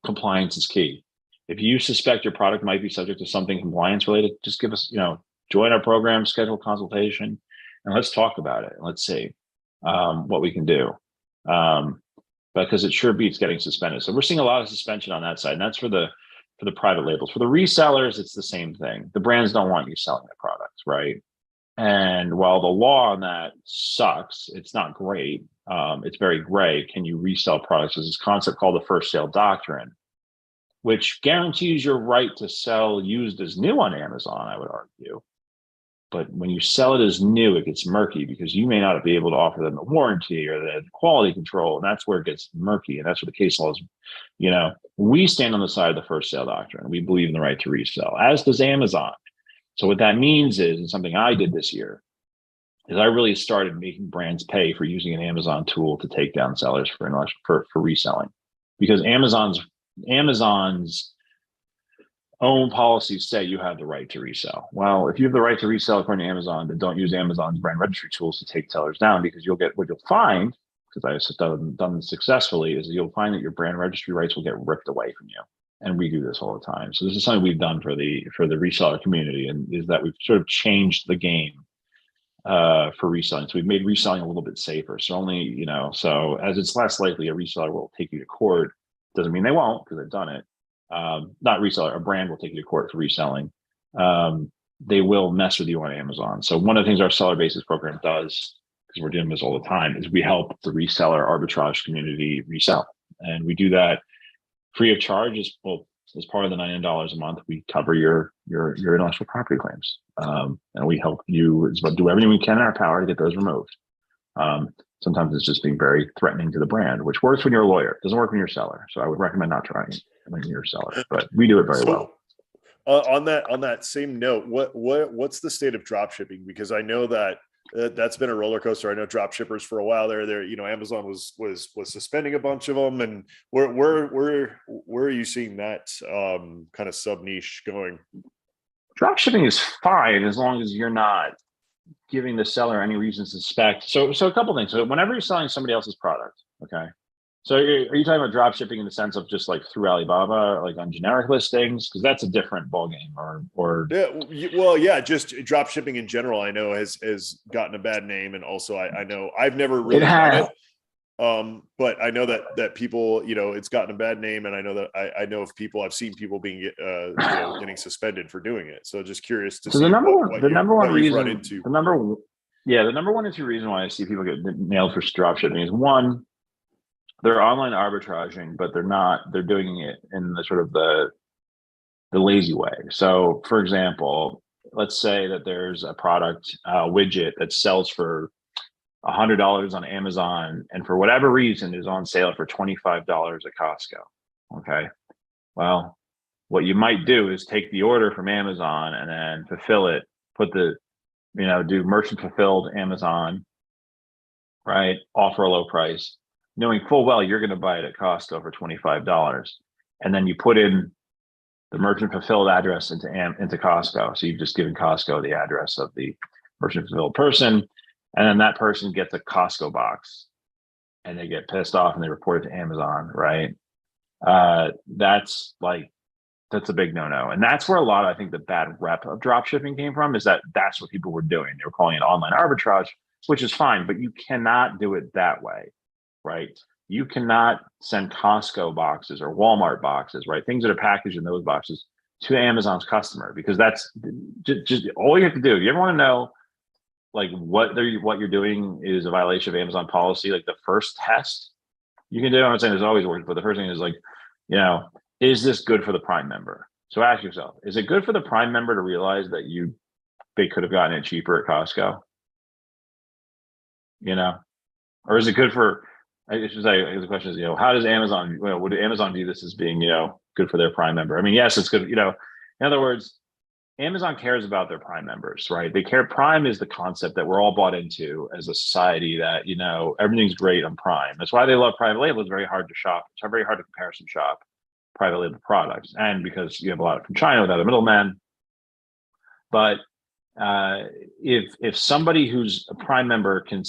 compliance is key. If you suspect your product might be subject to something compliance related, just give us, join our program, schedule a consultation, and let's talk about it. Let's see what we can do. Because it sure beats getting suspended. So we're seeing a lot of suspension on that side, and that's for the private labels. For the resellers, it's the same thing. The brands don't want you selling their products, right? And while the law on that sucks, it's not great. It's very gray. Can you resell products? There's this concept called the first sale doctrine, which guarantees your right to sell used as new on Amazon, I would argue. But when you sell it as new, it gets murky, because you may not be able to offer them a warranty or the quality control. And that's where it gets murky. And that's where the case law is, we stand on the side of the first sale doctrine. We believe in the right to resell, as does Amazon. So what that means is, and something I did this year, is I really started making brands pay for using an Amazon tool to take down sellers for reselling, because Amazon's own policies say you have the right to resell. Well, if you have the right to resell according to Amazon, then don't use Amazon's brand registry tools to take sellers down, because you'll find, because I've done this successfully, is that you'll find that your brand registry rights will get ripped away from you. And we do this all the time. So this is something we've done for the reseller community, and is that we've sort of changed the game for reselling. So we've made reselling a little bit safer. So so as it's less likely a reseller will take you to court, doesn't mean they won't, because they've done it. Not reseller, a brand will take you to court for reselling. They will mess with you on Amazon. So one of the things our seller basis program does, because we're doing this all the time, is we help the reseller arbitrage community resell. And we do that free of charge. As part of the $99 a month, we cover your intellectual property claims. And we help you do everything we can in our power to get those removed. Sometimes it's just being very threatening to the brand, which works when you're a lawyer. It doesn't work when you're a seller. So I would recommend not trying it when you're a seller, but we do it very well. On that same note, what's the state of drop shipping? Because I know that that's been a roller coaster. I know drop shippers for a while there, Amazon was suspending a bunch of them, and where are you seeing that kind of sub niche going? Drop shipping is fine as long as you're not giving the seller any reason to suspect. So a couple things. So whenever you're selling somebody else's product, okay. So are you talking about drop shipping in the sense of just like through Alibaba, like on generic listings? Because that's a different ballgame. Or Yeah, well, yeah, just drop shipping in general. I know has gotten a bad name, and also I know I've never it really done has. it. But I know that people, it's gotten a bad name, and I know that I know of people, I've seen people being getting suspended for doing it. So just curious to So the see number one, what you've run reason, into. the number one and two reason why I see people get nailed for drop shipping is one, they're online arbitraging, but they're doing it in the sort of the lazy way. So for example, let's say that there's a product, widget that sells for $100 on Amazon, and for whatever reason is on sale for $25 at Costco. Okay. Well, what you might do is take the order from Amazon and then fulfill it, put do merchant fulfilled Amazon, right? Offer a low price, knowing full well you're going to buy it at Costco for $25. And then you put in the merchant fulfilled address into Costco. So you've just given Costco the address of the merchant fulfilled person. And then that person gets a Costco box and they get pissed off and they report it to Amazon, right? That's a big no-no. And that's where a lot of, I think, the bad rep of drop shipping came from, is that's what people were doing. They were calling it online arbitrage, which is fine, but you cannot do it that way, right? You cannot send Costco boxes or Walmart boxes, right? Things that are packaged in those boxes to Amazon's customer, because that's just all you have to do. You ever want to know like what you're doing is a violation of Amazon policy? Like the first test you can do, I'm not saying there's always works, but the first thing is is this good for the Prime member? So ask yourself, is it good for the Prime member to realize that they could have gotten it cheaper at Costco? Or is it good for, I should say, the question is, how does Amazon, would Amazon view this as being, good for their Prime member? I mean, yes, it's good. In other words, Amazon cares about their Prime members, right? They care. Prime is the concept that we're all bought into as a society, that, everything's great on Prime. That's why they love private label. It's very hard to shop. It's very hard to comparison shop private label products. And because you have a lot from China without a middleman. But if somebody who's a Prime member can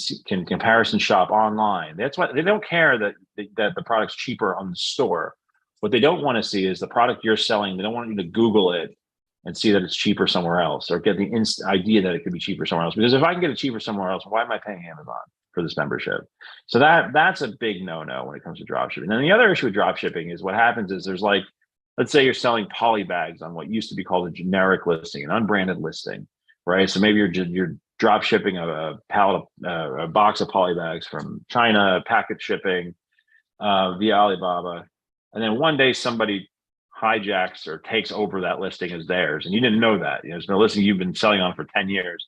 comparison shop online, that's why they don't care that the product's cheaper on the store. What they don't want to see is the product you're selling. They don't want you to Google it and see that it's cheaper somewhere else, or get the idea that it could be cheaper somewhere else. Because if I can get it cheaper somewhere else, why am I paying Amazon for this membership? So that's a big no-no when it comes to drop shipping. And the other issue with drop shipping is what happens is there's let's say you're selling poly bags on what used to be called a generic listing, an unbranded listing, right? So maybe you're drop shipping a box of poly bags from China, packet shipping via Alibaba, and then one day somebody hijacks or takes over that listing as theirs, and you didn't know that. It's been a listing you've been selling on for 10 years,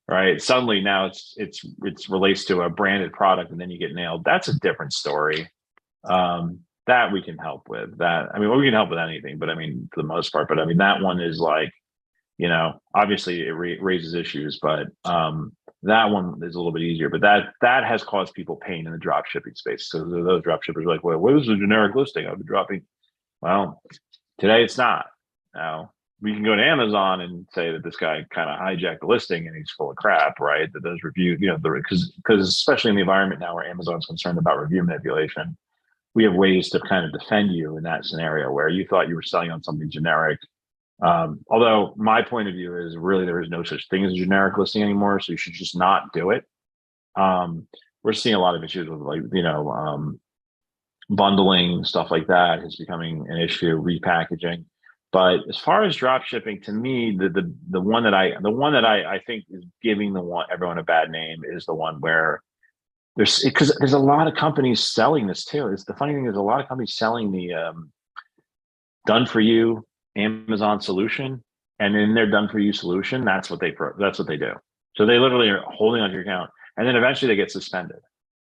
right? Suddenly now it's relates to a branded product, and then you get nailed. That's a different story. That we can help with. That, I mean, we can help with anything, but I mean, for the most part. But I mean, that one is obviously it raises issues, but that one is a little bit easier. But that has caused people pain in the drop shipping space. So those drop shippers are like, well, what is a generic listing? I've been dropping. Well, today it's not. Now we can go to Amazon and say that this guy kind of hijacked the listing and he's full of crap, right? That those reviews, because especially in the environment now where Amazon's concerned about review manipulation, we have ways to kind of defend you in that scenario where you thought you were selling on something generic. Although my point of view is really there is no such thing as a generic listing anymore, so you should just not do it. We're seeing a lot of issues with bundling, stuff like that is becoming an issue, repackaging. But as far as drop shipping, to me, the one that I think is giving everyone a bad name is the one where because there's a lot of companies selling this too. It's the funny thing is a lot of companies selling the done for you Amazon solution, and in their done for you solution, that's what they do. So they literally are holding onto your account, and then eventually they get suspended.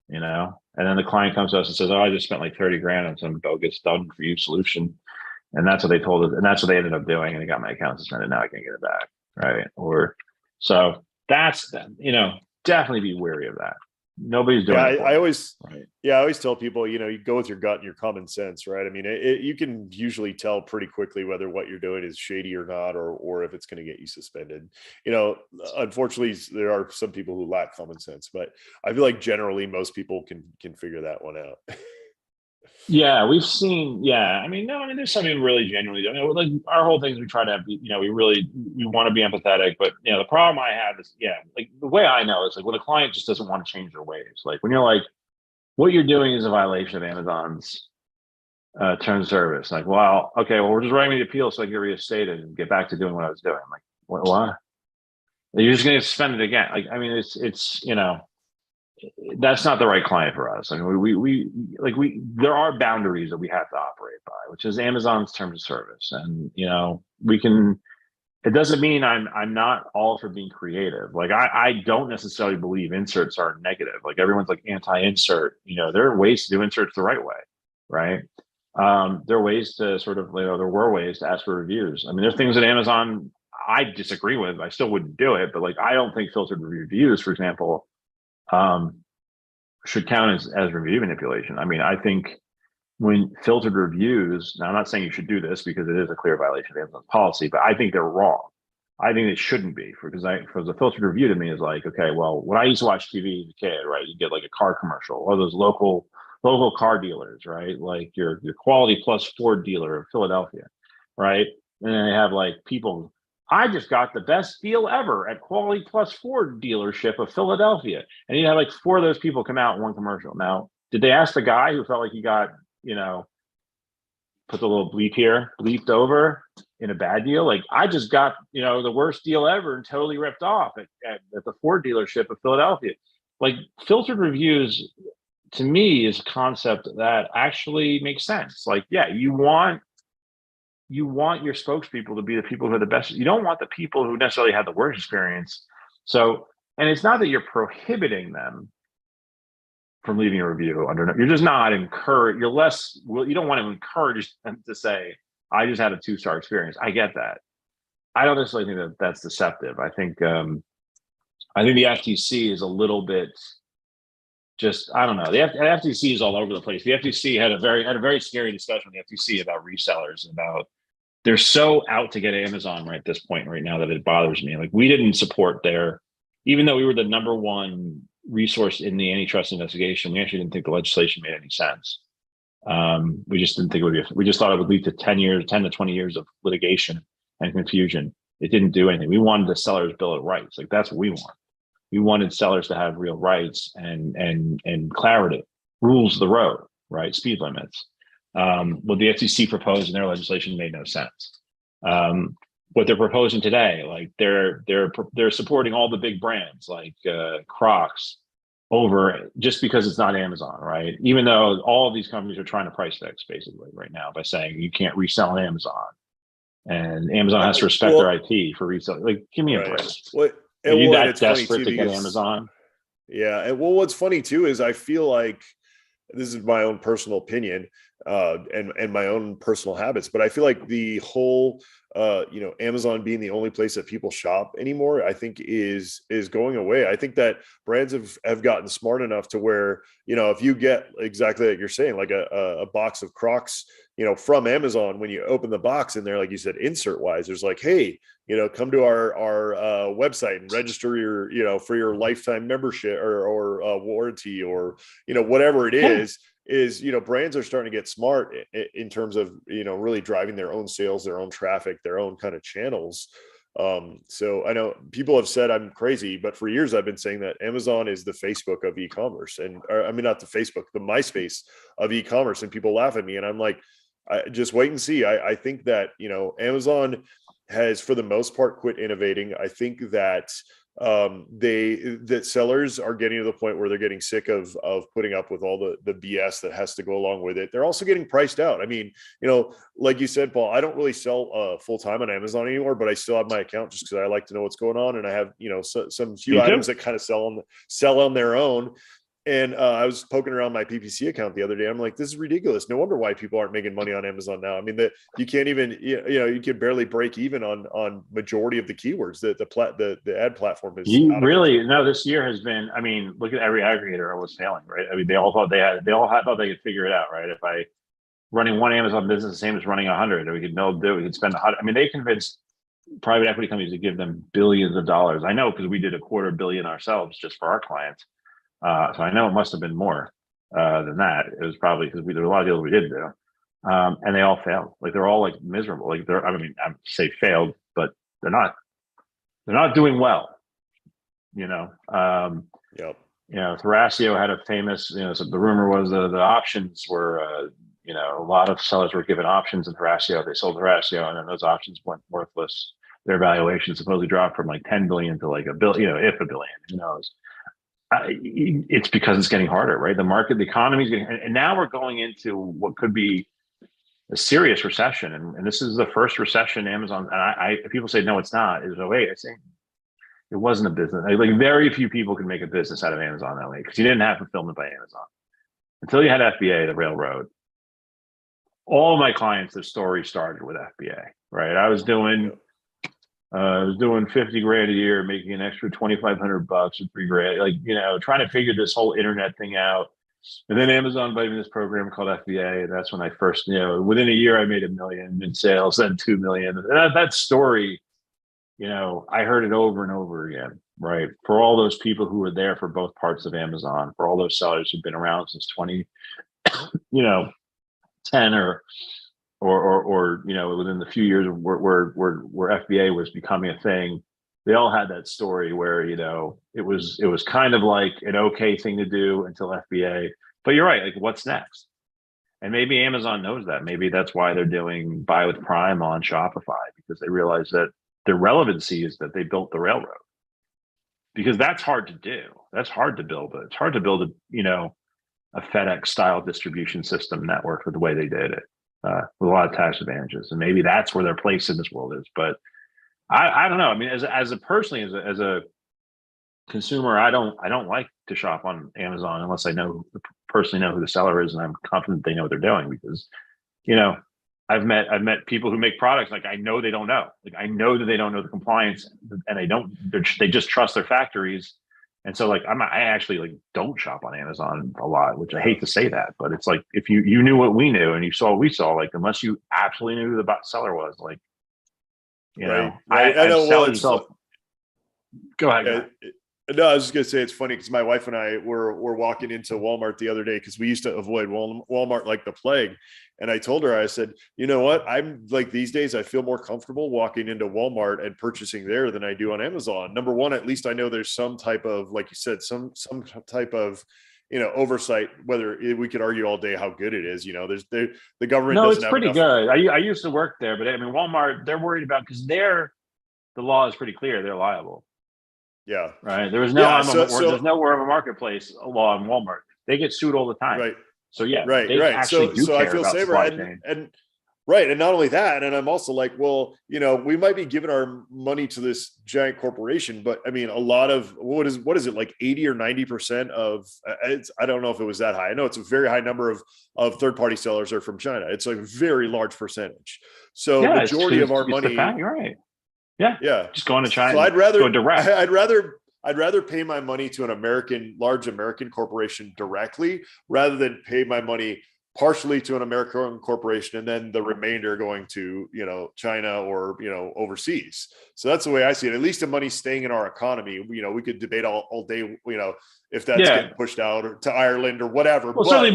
And then the client comes to us and says, "Oh, I just spent like 30 grand on some bogus done for you solution. And that's what they told us, and that's what they ended up doing, and they got my account suspended. Now I can't get it back, right? Or so that's definitely be wary of that. Nobody's Yeah, doing it for I me, always, right? yeah, I always tell people, you go with your gut and your common sense, right? I mean, you can usually tell pretty quickly whether what you're doing is shady or not, or if it's going to get you suspended. You know, Unfortunately, there are some people who lack common sense, but I feel like generally most people can figure that one out. Yeah, we've seen. Yeah, I mean, no, I mean, there's something really genuinely doing. Like our whole thing is we try to have, we want to be empathetic, but the problem I have is, yeah, like the way I know is like when a client just doesn't want to change their ways. Like when you're like, what you're doing is a violation of Amazon's terms of service. Like, well, okay, well, we're just writing the appeal so I can reinstated and get back to doing what I was doing. I'm like, what? You're just going to suspend it again? Like, I mean, it's that's not the right client for us. I mean, there are boundaries that we have to operate by, which is Amazon's terms of service, and we can. It doesn't mean I'm not all for being creative. Like I don't necessarily believe inserts are negative. Like everyone's like anti-insert. There are ways to do inserts the right way, right? There are ways to sort of, there were ways to ask for reviews. I mean, there's things that Amazon I disagree with. I still wouldn't do it, but like I don't think filtered reviews, for example, um, should count as review manipulation. I mean, I think when filtered reviews, now I'm not saying you should do this because it is a clear violation of Amazon's policy, but I think they're wrong. I think it shouldn't be because the filtered review to me is like, okay, well, when I used to watch TV as a kid, right, you get like a car commercial or those local car dealers, right, like your Quality Plus Ford dealer of Philadelphia, right, and then they have like people. I just got the best deal ever at Quality Plus Ford dealership of Philadelphia, and you have like four of those people come out in one commercial. Now, did they ask the guy who felt like he got put the little bleep here, bleeped over in a bad deal? Like I just got, the worst deal ever and totally ripped off at the Ford dealership of Philadelphia. Like filtered reviews to me is a concept that actually makes sense. Like, yeah, you want your spokespeople to be the people who are the best. You don't want the people who necessarily have the worst experience. So, and it's not that you're prohibiting them from leaving a review under. You're just not encouraged. You're less. Well, you don't want to encourage them to say, "I just had a 2-star experience." I get that. I don't necessarily think that that's deceptive. I think the FTC is a little bit just. I don't know. The FTC is all over the place. The FTC had a very scary discussion with the FTC about resellers. About they're so out to get Amazon right at this point right now that it bothers me. Like we didn't support even though we were the number one resource in the antitrust investigation, we actually didn't think the legislation made any sense. We just didn't think it would be. We just thought it would lead to 10 to 20 years of litigation and confusion. It didn't do anything. We wanted the sellers' bill of rights. Like that's what we want. We wanted sellers to have real rights and clarity, rules of the road, right? Speed limits. What the FCC proposed in their legislation made no sense. What they're proposing today, like they're supporting all the big brands like Crocs over just because it's not Amazon, right? Even though all of these companies are trying to price fix basically right now by saying you can't resell on Amazon, and Amazon has to respect their Well, IP for resale. Like, give me a right. break. Are you And that it's funny desperate too to get because Amazon? yeah, and well, what's funny too is I feel like this is my own personal opinion and my own personal habits, but I feel like the whole Amazon being the only place that people shop anymore, I think is going away. I think that brands have gotten smart enough to where if you get exactly like you're saying, like a box of Crocs, from Amazon, when you open the box in there, like you said, insert wise, there's like, hey, come to our website and register your, for your lifetime membership or warranty or, whatever it Yeah. is, brands are starting to get smart in terms of, really driving their own sales, their own traffic, their own kind of channels. So I know people have said I'm crazy, but for years I've been saying that Amazon is the Facebook of e-commerce I mean, not the Facebook, the MySpace of e-commerce. And people laugh at me and I'm like, just wait and see. I think that, Amazon has for the most part quit innovating. I think that that sellers are getting to the point where they're getting sick of putting up with all the BS that has to go along with it. They're also getting priced out. I mean, like you said, Paul, I don't really sell full time on Amazon anymore, but I still have my account just because I like to know what's going on, and I have some few Me items too. that kind of sell on their own. And I was poking around my PPC account the other day. I'm like, this is ridiculous. No wonder why people aren't making money on Amazon now. I mean, that you can't even, you can barely break even on majority of the keywords. The ad platform is You out of really control. no. This year has been. I mean, look at every aggregator was failing, right? I mean, thought they could figure it out, right? If I running one Amazon business the same as running 100, or we could we could spend 100. I mean, they convinced private equity companies to give them billions of dollars. I know because we did $250 million ourselves just for our clients. So I know it must have been more than that. It was probably because there were a lot of deals we did do, and they all failed. Like they're all like miserable. Like they're. I mean, I say failed, but they're not. They're not doing well. You know. Yep. You know, Thrasio had a famous. You know, so the rumor was the options were. You know, a lot of sellers were given options in Thrasio. They sold Thrasio, and then those options went worthless. Their valuation supposedly dropped from like 10 billion to like a billion. You know, if a billion, who knows? It's because it's getting harder, right? The market, the economy is getting, and now we're going into what could be a serious recession. And this is the first recession Amazon, and people say, no, it's not. Is oh, wait, I say it wasn't a business. Like very few people can make a business out of Amazon that way because you didn't have fulfillment by Amazon until you had FBA, the railroad. All of my clients, the story started with FBA, right? Yep. I was doing 50 grand a year, making an extra 2,500 bucks or 3 grand, like, you know, trying to figure this whole internet thing out. And then Amazon invited me this program called FBA. And that's when I first, you know, within a year, I made $1 million in sales, then 2 million. And that story, you know, I heard it over and over again, right? For all those people who were there for both parts of Amazon, for all those sellers who've been around since 20, you know, 10 or you know, within the few years where FBA was becoming a thing, they all had that story where, you know, it was kind of like an okay thing to do until FBA. But you're right, like what's next? And maybe Amazon knows that. Maybe that's why they're doing buy with Prime on Shopify, because they realize that the relevancy is that they built the railroad. Because that's hard to do. That's hard to build. It's hard to build a, you know, a FedEx style distribution system network with the way they did it, with a lot of tax advantages. And maybe that's where their place in this world is. But I don't know. I mean, as a personally, as a consumer, I don't like to shop on Amazon unless I personally know who the seller is and I'm confident they know what they're doing, because, you know, I've met people who make products like I know they don't know. Like I know that they don't know the compliance and they just trust their factories. And so like I actually like don't shop on Amazon a lot, which I hate to say that, but it's like if you knew what we knew and you saw what we saw, like unless you absolutely knew who the seller was, like, you Right. know, Right. I I've know. Well, sell it's yourself. Go ahead. no, I was just gonna say it's funny because my wife and I were walking into Walmart the other day because we used to avoid Walmart like the plague. And I told her, I said, you know what? I'm like these days, I feel more comfortable walking into Walmart and purchasing there than I do on Amazon. Number one, at least I know there's some type of, like you said, some type of, you know, oversight. Whether we could argue all day how good it is, you know, the government No, doesn't it's have pretty enough. good. I used to work there, but I mean, Walmart, they're worried about because the law is pretty clear. They're liable, Yeah, right? yeah. There's no more of a marketplace law in Walmart. They get sued all the time. Right. So yeah, Right, they right. actually do I care feel about safer, supply chain. and right, and not only that, and I'm also like, well, you know, we might be giving our money to this giant corporation, but I mean, a lot of what is it like 80 or 90% of I don't know if it was that high. I know it's a very high number of third party sellers are from China. It's a very large percentage. So Yeah, majority of our it's the money, fact. You're right. Yeah, yeah. just going to So China, go direct. I'd rather pay my money to large American corporation directly rather than pay my money partially to an American corporation and then the remainder going to, you know, China or, you know, overseas. So that's the way I see it. At least the money's staying in our economy. You know, we could debate all day, you know, if that's Yeah. getting pushed out or to Ireland or whatever. Well, certainly,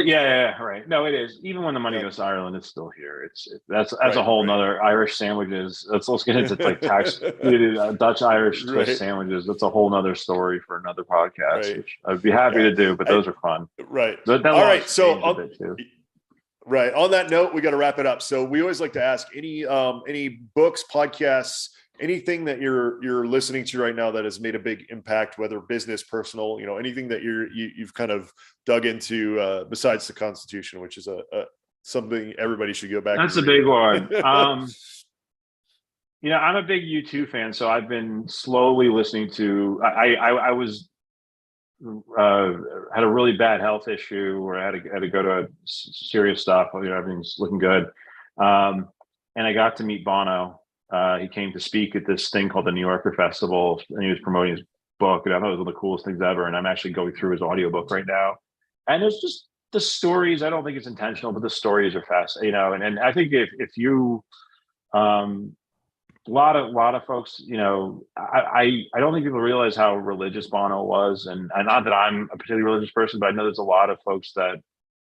you know, yeah, right. No, it is. Even when the money yeah, goes to Ireland, it's still here. That's a right, whole right. nother Irish sandwiches. Let's get into like Dutch Irish twist right, sandwiches. That's a whole nother story for another podcast, right. which I'd be happy Yeah. to do. But those are fun. Right. That All law right. has changed a So bit too. right. On that note, we got to wrap it up. So we always like to ask any books, podcasts, anything that you're listening to right now that has made a big impact, whether business, personal, you know, anything that you've kind of dug into besides the Constitution, which is a something everybody should go back. That's and a read. big one. You know, I'm a big U2 fan, so I've been slowly listening to. I was had a really bad health issue where I had to go to serious stuff. You know, everything's looking good. And I got to meet Bono. He came to speak at this thing called the New Yorker Festival, and he was promoting his book. And I thought it was one of the coolest things ever. And I'm actually going through his audiobook right now. And there's just the stories. I don't think it's intentional, but the stories are fast, you know. And I think if you a lot of folks, you know, I don't think people realize how religious Bono was, and not that I'm a particularly religious person, but I know there's a lot of folks that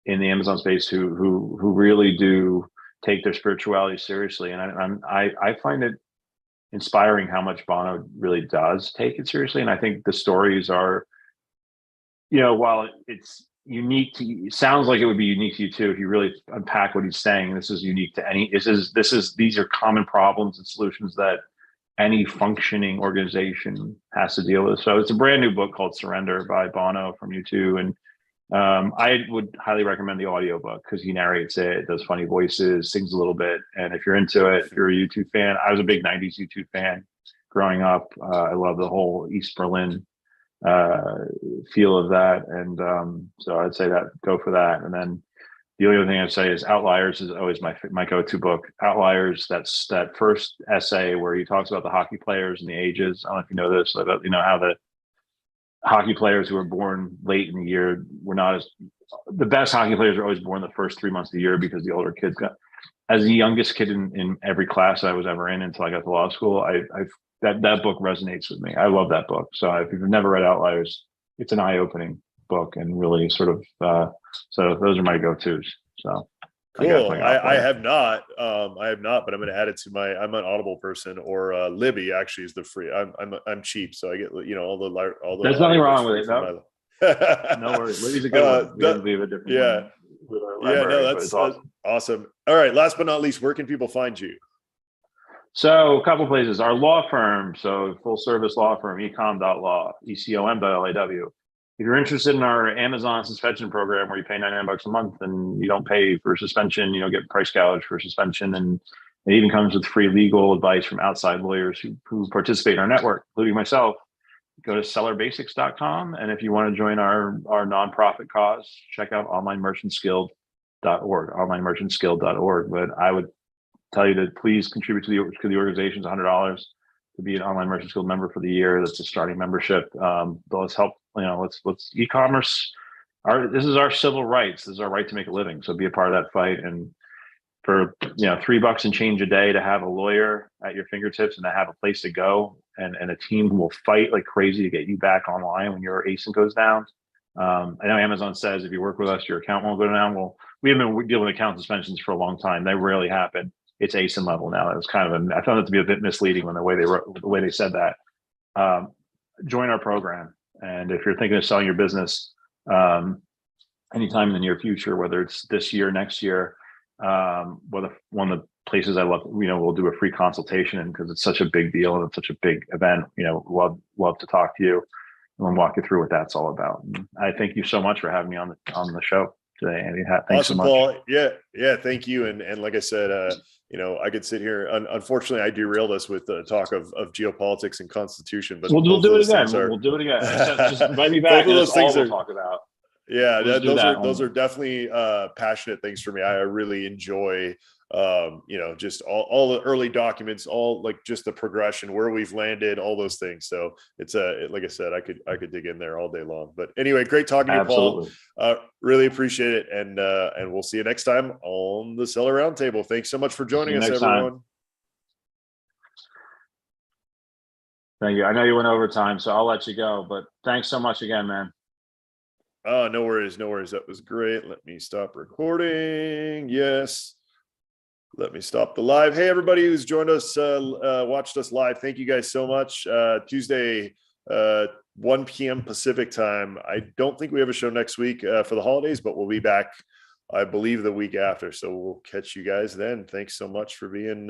in the Amazon space who really do take their spirituality seriously, and I find it inspiring how much Bono really does take it seriously, and I think the stories are, you know, while it's unique to you, it sounds like it would be unique to you too if you really unpack what he's saying. This is unique to any. These are common problems and solutions that any functioning organization has to deal with. So it's a brand new book called Surrender by Bono from U2, and I would highly recommend the audiobook because he narrates it, does funny voices, sings a little bit, and if you're into it, if you're a U2 fan, I was a big '90s U2 fan growing up. I love the whole East Berlin feel of that, and so I'd say that go for that. And then the only other thing I'd say is Outliers is always my go-to book. Outliers, that's that first essay where he talks about the hockey players and the ages. I don't know if you know this, about, you know, how the hockey players who were born late in the year were not as the best hockey players are always born the first 3 months of the year because the older kids got, as the youngest kid in every class I was ever in until I got to law school, that book resonates with me. I love that book. So if you've never read Outliers, it's an eye-opening book and really sort of so those are my go-tos. So cool. I have not, but I'm going to add it to my. I'm an Audible person, or Libby actually is the free. I'm cheap, so I get, you know, all the. There's nothing wrong with it. No, no worries. Libby's a good one. We have a different yeah. With our library, no, that's awesome. All right, last but not least, where can people find you? So a couple of places. Our law firm, so full service law firm, ecom.law, ecom.law. If you're interested in our Amazon suspension program where you pay $99 a month and you don't pay for suspension, you don't get price gouge for suspension, and it even comes with free legal advice from outside lawyers who participate in our network, including myself, go to sellerbasics.com. And if you want to join our nonprofit cause, check out onlinemerchantguild.org. But I would tell you to please contribute to the organization's $100 to be an Online Merchants Guild member for the year. That's a starting membership. Let's help, you know, let's e-commerce. This is our civil rights. This is our right to make a living. So be a part of that fight. And for, you know, $3 and change a day to have a lawyer at your fingertips and to have a place to go and a team who will fight like crazy to get you back online when your ASIN goes down. I know Amazon says if you work with us, your account won't go down. Well, we have been dealing with account suspensions for a long time. They rarely happen. It's ASIN level now. It was kind of I found it to be a bit misleading when the way they said that. Join our program, and if you're thinking of selling your business anytime in the near future, whether it's this year, next year, one of the places I love, you know, we'll do a free consultation because it's such a big deal and it's such a big event. You know, love to talk to you and walk you through what that's all about. And I thank you so much for having me on the show today, Andy. Thanks awesome, so much. Paul. Yeah, thank you. And like I said, you know, I could sit here. Unfortunately, I derailed us with the talk of geopolitics and constitution, but we'll do it again. We'll do it again. Just invite me back. Both of those things we'll talk about. Yeah, those are definitely passionate things for me. I really enjoy, you know, just all the early documents, all like just the progression, where we've landed, all those things. So it's like I said, I could dig in there all day long. But anyway, great talking to you, Paul. Really appreciate it, and we'll see you next time on the Seller Roundtable. Thanks so much for joining us, everyone. Time. Thank you. I know you went over time, so I'll let you go. But thanks so much again, man. Oh, no worries. That was great. Let me stop recording. Yes. Let me stop the live. Hey, everybody who's joined us, watched us live. Thank you guys so much. Tuesday, 1 p.m. Pacific time. I don't think we have a show next week for the holidays, but we'll be back, I believe, the week after. So we'll catch you guys then. Thanks so much for being